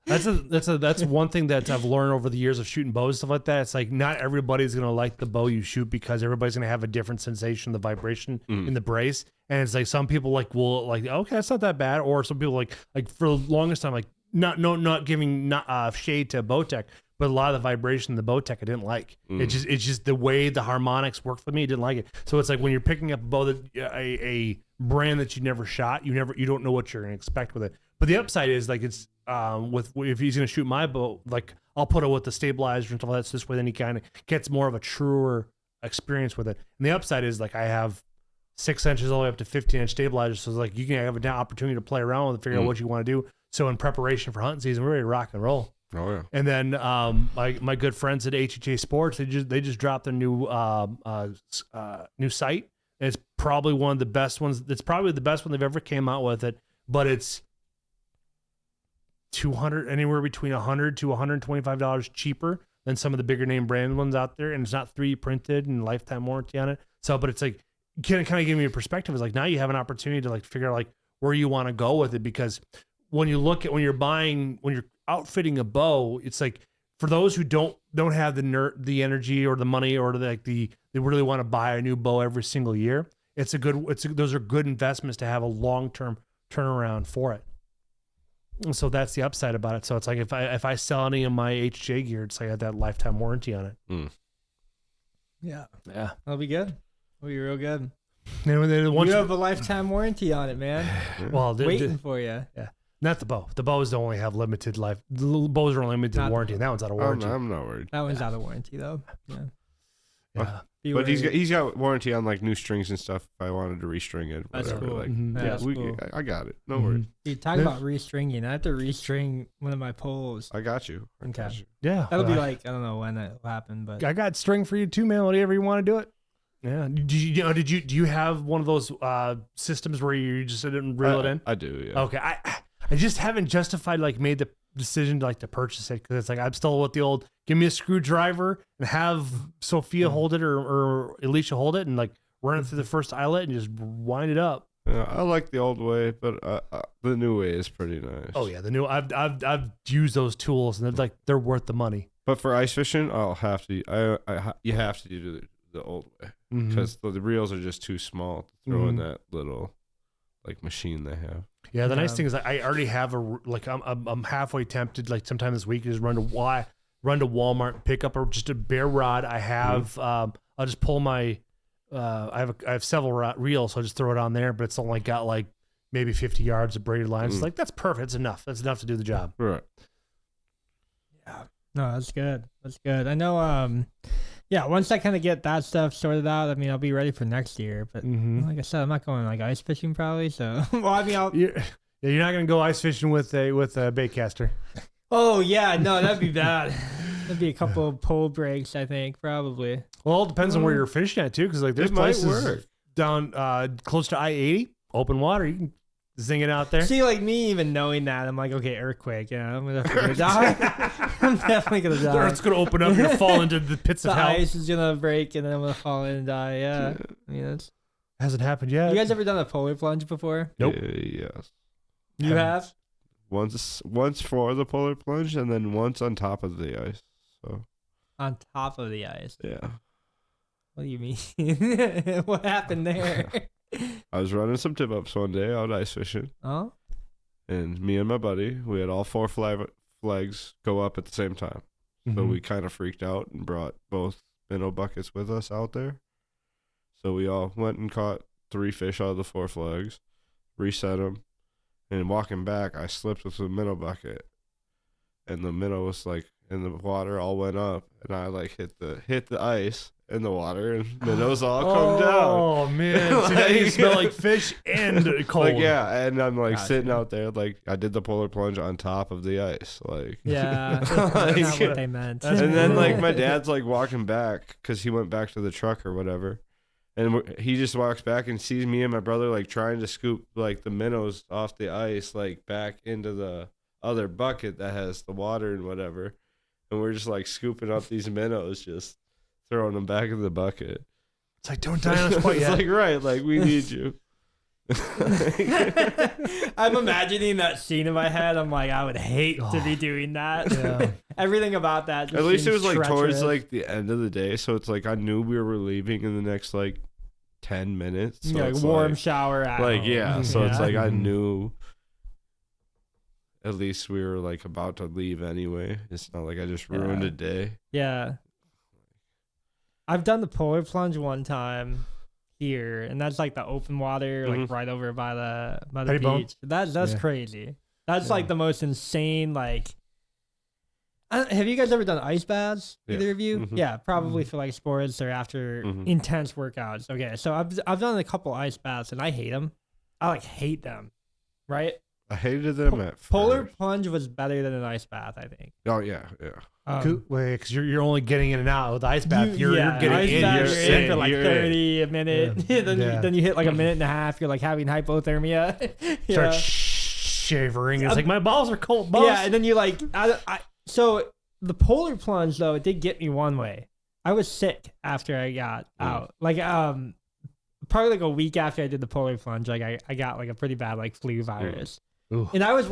That's one thing that I've learned over the years of shooting bows and stuff like that. It's like not everybody's gonna like the bow you shoot because everybody's gonna have a different sensation, the vibration in the brace. And it's like some people will okay, that's not that bad, or some people like for the longest time not giving shade to Bowtech, but a lot of the vibration in the Bowtech I didn't like. It's just the way the harmonics work for me. I didn't like it. So it's like when you're picking up a bow that a brand that you never shot, you don't know what you're gonna expect with it. But the upside is like it's if he's gonna shoot my bow, like I'll put it with the stabilizer and stuff like that. So this way, then he kind of gets more of a truer experience with it. And the upside is like I have 6 inches all the way up to 15-inch stabilizers, so it's like you can have an opportunity to play around with it, figure out what you want to do. So in preparation for hunting season, we're ready to rock and roll. Oh yeah. And then my good friends at HHA Sports, they just dropped their new new sight. And it's probably one of the best ones. It's probably the best one they've ever came out with it, but it's $200, anywhere between $100 to $125 cheaper than some of the bigger name brand ones out there, and it's not 3D printed and lifetime warranty on it. So, but it's like kind of give me a perspective. It's like now you have an opportunity to like figure out like where you want to go with it, because when you're outfitting a bow, it's like for those who don't have the energy or the money or they really want to buy a new bow every single year. Those are good investments to have a long-term turnaround for it. And so that's the upside about it. So it's like if I sell any of my HJ gear, it's like I had that lifetime warranty on it. Mm. Yeah. Yeah. That'll be good. That'll be real good. And once You have a lifetime warranty on it, man. well, Waiting for you. yeah, not the bow. The bows don't only have limited life. The bows are only limited Not the warranty, and that one's out of warranty. I'm not worried. That one's out of warranty, though. Yeah. Yeah. Be But worried. he's got warranty on like new strings and stuff. If I wanted to restring it, That's whatever. cool. Like, Mhm. Yeah, yeah, that's cool. I got it. No Mhm. worries. Dude, talk There's- about restringing. I have to restring one of my poles. I got you. I got Okay. you. Yeah, That'll be I- like, I don't know when that will happen, but I got string for you too, man. Whatever you want to do it. Yeah. Do you have one of those systems where you just didn't reel it in? I do. Yeah. Okay. I just haven't made the decision to purchase it, because it's like I'm still with the old give me a screwdriver and have Sophia hold it or Alicia hold it and like run it through the first eyelet and just wind it up. Yeah, I like the old way, but the new way is pretty nice. Oh yeah, the new I've used those tools and they're worth the money. But for ice fishing, I'll have to. You have to do the old way Mhm. because the reels are just too small to throw in Mhm. that little like machine they have. Yeah, the nice Yeah. thing is I already have I'm halfway tempted like sometime this week to just run to Walmart and pick up just a bare rod. I have I'll just pull my I have several reels, so I'll just throw it on there, but it's only got like maybe 50 yards of braided lines. It's like that's perfect. It's enough. That's enough to do the job. Right. no, that's good. That's good. I know, yeah, once I kind of get that stuff sorted out, I mean, I'll be ready for next year. But Mm-hmm. like I said, I'm not going like ice fishing probably. So, well, I mean, You're not gonna go ice fishing with a bait caster. oh yeah, no, that'd be bad. That'd be a couple of pole breaks, I think, probably. Well, it depends on where you're fishing at too, because like there's It might places work. down close to I-80, open water. You can zing it out there. See, like me even knowing that, I'm like, okay, earthquake. Yeah, I'm gonna die. I'm definitely gonna The die. earth's gonna open up. You're gonna fall into the pits The of hell. ice is gonna break, and then I'm gonna fall in and die. Yeah, Yeah. I mean, it's. Hasn't happened yet. You guys ever done a polar plunge before? Nope. Yes. You have. Once for the polar plunge, and then once on top of the ice. So On top of the ice. yeah. What do you mean? What happened there? I was running some tip ups one day out ice fishing, Oh, and me and my buddy, we had all four flags go up at the same time. So Mhm. we kind of freaked out and brought both minnow buckets with us out there. So we all went and caught 3 fish out of the 4 flags, reset them, and walking back, I slipped with the minnow bucket, and the minnow was like in the water, all went up, and I like hit the ice in the water, and minnows all come down. Oh man! So now you Like- smell like fish and cold. Like yeah, and I'm like Gotcha. sitting out there, like I did the polar plunge on top of the ice, like yeah. That's not what they meant. And then like my dad's like walking back because he went back to the truck or whatever, and he just walks back and sees me and my brother like trying to scoop like the minnows off the ice like back into the other bucket that has the water and whatever, and we're just like scooping up these minnows, just throwing them back in the bucket. It's like don't die on us quite It's yet. like right, like we need you. I'm imagining that scene in my head. I'm like, I would hate to be doing that. Yeah. Everything about that. Just At least it seems was like towards treacherous. like the end of the day, so it's like I knew we were leaving in the next like 10 minutes. So Yeah, like it's warm like, shower. At like home. yeah, so it's like I Mhm. knew at least we were like about to leave anyway. It's not like I just ruined Yeah. a day. Yeah. I've done the polar plunge one time here, and that's like the open water, like Mhm. right over by the Pettibone? beach. That's Yeah. crazy. That's Yeah. like the most insane. Like, have you guys ever done ice baths? Yeah. Either of you? Mhm. Yeah, probably for like sports or after Mhm. intense workouts. Okay, so I've done a couple ice baths, and I hate them. I like hate them. Right? I hated them at Polar first. plunge was better than an ice bath, I think. Oh yeah, yeah. Because you're only getting in and out with the ice bath. You're getting ice in. bath, You're you're in for like you're 30 a minute. Yeah. then Yeah. then you hit like a minute and a half. You're like having hypothermia. Start Yeah. shivering. It's like my balls are cold. Balls. Yeah, and then you like, so the polar plunge though, it did get me one way. I was sick after I got out. Like, probably like a week after I did the polar plunge, like I got like a pretty bad like flu virus. Ooh. And I was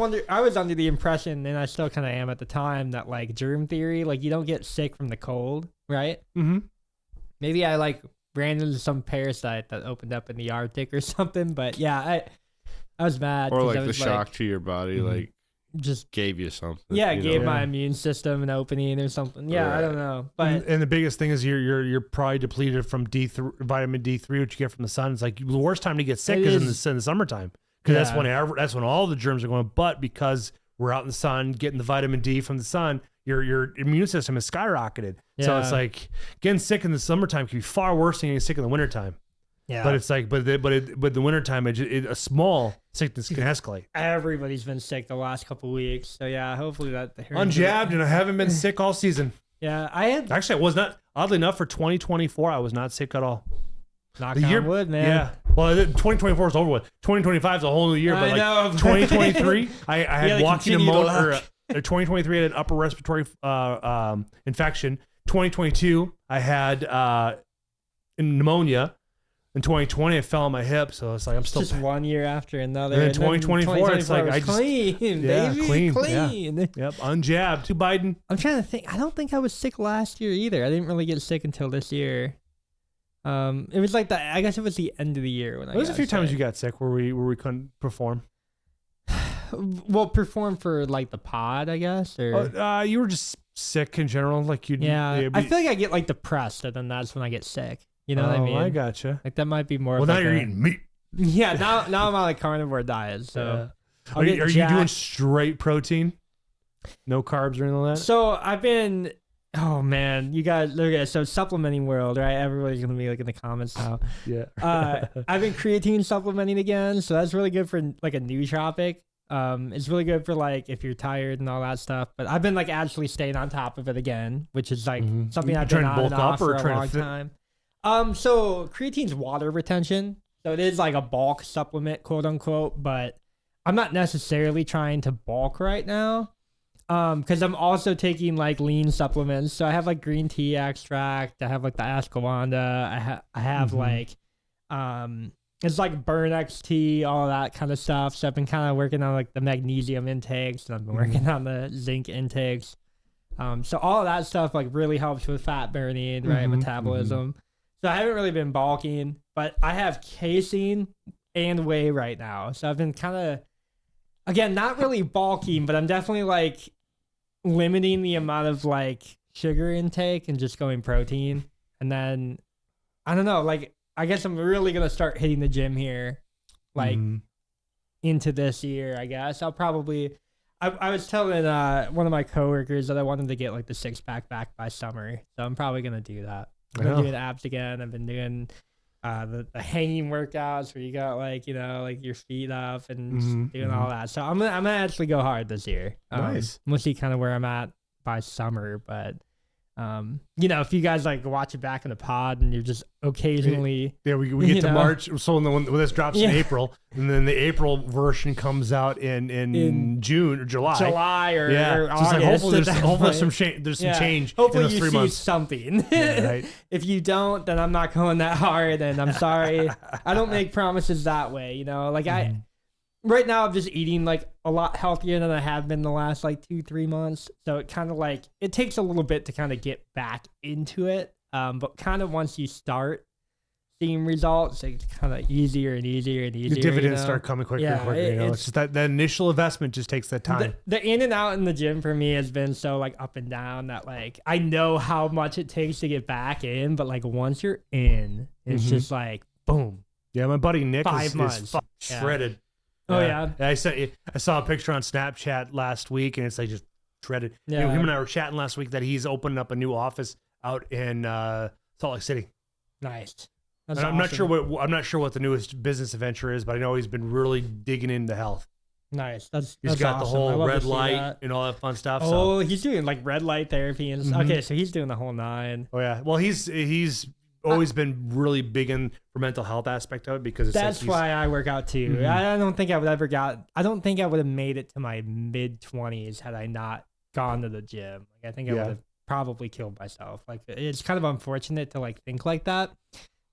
under the impression, and I still kind of am at the time, that like germ theory, like you don't get sick from the cold, right? Mm-hmm. Maybe I like ran into some parasite that opened up in the Arctic or something. But yeah, I was mad. Or 'cause like I the was, shock to your body, like just gave you something. yeah, it you gave know? my immune system an opening or something. Yeah, I Right. don't know, but And the biggest thing is you're probably depleted from vitamin D3, which you get from the sun. It's like the worst time to get sick It is in the summertime, because Yeah. that's when all the germs are going. But because we're out in the sun, getting the vitamin D from the sun, your immune system is skyrocketed. So it's Yeah. like getting sick in the summertime can be far worse than getting sick in the wintertime. yeah, But it's like, but the wintertime, a small sickness can escalate. everybody's been sick the last couple weeks. So yeah, hopefully that Unjabbed, and I haven't been sick all season. Yeah, I had Actually, I was not. Oddly enough, for 2024, I was not sick at all. knock The on year, wood, man. yeah. Well, 2024 is over with. 2025 is a whole new year. But I like know. 2023, I had gotta walking continue to pneumonia. luck. 2023, I had an upper respiratory infection. 2022, I had pneumonia. In 2020, I fell on my hip, so it's like I'm still. Just one year after another. And then and then 2024, it's like was I just- clean, yeah, baby, clean, yeah. Yep, unjabbed to Biden. I'm trying to think. I don't think I was sick last year either. I didn't really get sick until this year. It was like I guess it was the end of the year when I. There was a got few times sick. you got sick where we couldn't perform. Well, perform for like the pod, I guess, or You were just sick in general, like you. yeah. I feel like I get like depressed, and then that's when I get sick. You know what I mean? I gotcha. Like that might be more. Well, of now like you're a- eating meat. Yeah, now I'm on a carnivore diet, so. I'll Are get you doing jacked. straight protein? No carbs or anything like that? So I've been. Oh man, you guys look at it. So supplementing world, right? Everybody's gonna be like in the comments now. Yeah. I've been creatine supplementing again, so that's really good for like a nootropic. It's really good for like if you're tired and all that stuff. But I've been like actually staying on top of it again, which is like Mhm. something You I've been trying to on and bulk up off or for a trying to long fit? time. So creatine's water retention, so it is like a bulk supplement, quote unquote. But I'm not necessarily trying to bulk right now. Because I'm also taking like lean supplements. So I have like green tea extract. I have like the ashwagandha. I have like, it's like Burn XT, all that kind of stuff. So I've been kind of working on like the magnesium intakes, and I've been working on the zinc intakes. So all of that stuff like really helps with fat burning, right? Metabolism. So I haven't really been bulking, but I have casein and whey right now. So I've been kind of, again, not really bulking, but I'm definitely like limiting the amount of like sugar intake and just going protein. And then I don't know, like I guess I'm really gonna start hitting the gym here, like into this year. I guess I'll probably. I was telling one of my coworkers that I wanted to get like the 6-pack back by summer, so I'm probably gonna do that. I've been doing abs again. I've been doing the hanging workouts where you got like, you know, like your feet up and just doing all that. So I'm gonna actually go hard this year. Nice. We'll see kind of where I'm at by summer, but you know, if you guys like watch it back in the pod and you're just occasionally Yeah, we You get to know? March. So when this drops in Yeah. April, and then the April version comes out in June or July. July or, Yeah. or So it's like August, hopefully at that hopefully point. some change. There's some Yeah. change Hopefully in those you 3 see months. something. Yeah, right. If you don't, then I'm not going that hard, and I'm sorry. I don't make promises that way, you know. Like right now I'm just eating like a lot healthier than I have been the last like 2-3 months. So it kind of like it takes a little bit to kind of get back into it. But kind of once you start seeing results, it's kind of easier and easier and easier. The dividends you know? start coming quicker Yeah, and quicker. You know? It's just that initial investment just takes that time. The in and out in the gym for me has been so like up and down that like I know how much it takes to get back in, but like once you're in, it's just like boom. Yeah, my buddy Nick 5 is months. fucking Yeah. shredded. Oh yeah. I saw a picture on Snapchat last week, and it's like just shredded. Yeah. Him and I were chatting last week that he's opening up a new office out in Salt Lake City. Nice. That's And I'm not awesome. sure what the newest business adventure is, but I know he's been really digging into health. Nice. That's He's that's got the awesome. I whole love to red see light that. and all that fun stuff. Oh, he's doing like red light therapy and Mhm. okay, so he's doing the whole 9. Oh yeah. Well, he's always been really big in for mental health aspect of it because it's That's like why I work out too. Mhm. I don't think I would ever I don't think I would have made it to my mid 20s had I not gone to the gym. Like I think I Yeah. would have probably killed myself. Like it's kind of unfortunate to like think like that,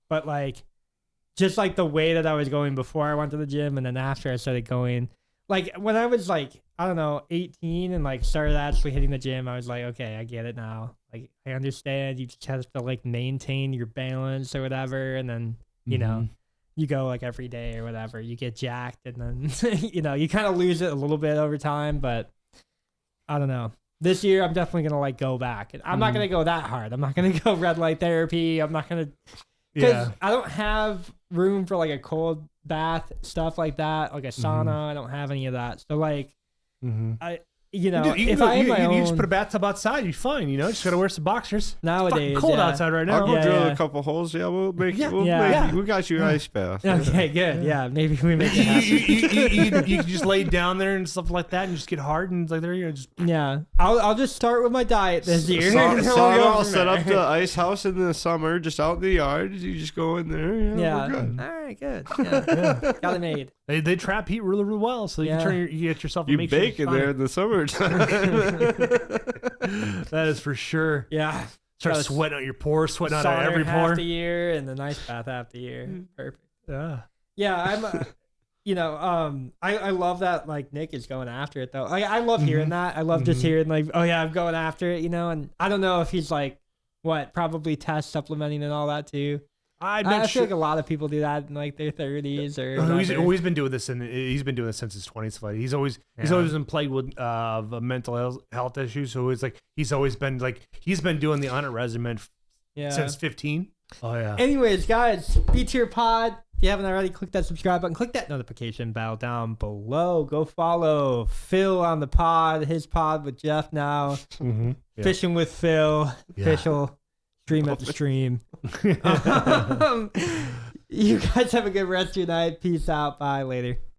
but like just like the way that I was going before I went to the gym and then after I started going, like when I was like I don't know 18 and like started actually hitting the gym, I was like, okay, I get it now. Like I understand you just have to like maintain your balance or whatever, and then you know you go like every day or whatever, you get jacked, and then you know you kind of lose it a little bit over time. But I don't know. This year I'm definitely gonna like go back. I'm not gonna go that hard. I'm not gonna go red light therapy. I'm not gonna because I don't have room for like a cold bath stuff like that, like a sauna. I don't have any of that. So like I. You know, if I had my own... you just put a bathtub outside, you're fine. You know, just gotta wear some boxers. Nowadays, Fucking cold yeah. outside right I'll now. go drill a couple holes. Yeah, we'll make it. We got you ice bath. Okay, good. Yeah, maybe we make it happen. You can just lay down there and stuff like that, and just get hard and like there you go. Just Yeah, I'll just start with my diet this year. I'll set up the ice house in the summer, just out in the yard. You just go in there. Yeah. We're good. All right, good. Yeah. Got it made. they trap heat really, really well, so you can you get yourself. You bake in there in the summertime. That is for sure. Yeah. Start Got a sweating out your pores, sweating out of Sauna every half pore. the year and the nice bath half the year. Perfect. Yeah. Yeah, I'm. You know, I love that like Nick is going after it though. I love hearing that. I love just hearing like, oh yeah, I'm going after it. You know, and I don't know if he's like, probably test supplementing and all that too. I feel like a lot of people do that in like their 30s or. He's always been doing this, and he's been doing this since his 20s. But he's always been plagued with mental health issues. So it's like he's always been doing the on it regimen since 15. Oh yeah. Anyways, guys, B Tier Pod. If you haven't already, click that subscribe button. Click that notification bell down below. Go follow Phil on the pod. His pod with Jeff now. Fishing with Phil. Official. Stream at the stream. You guys have a good rest of your night. Peace out. Bye. Later.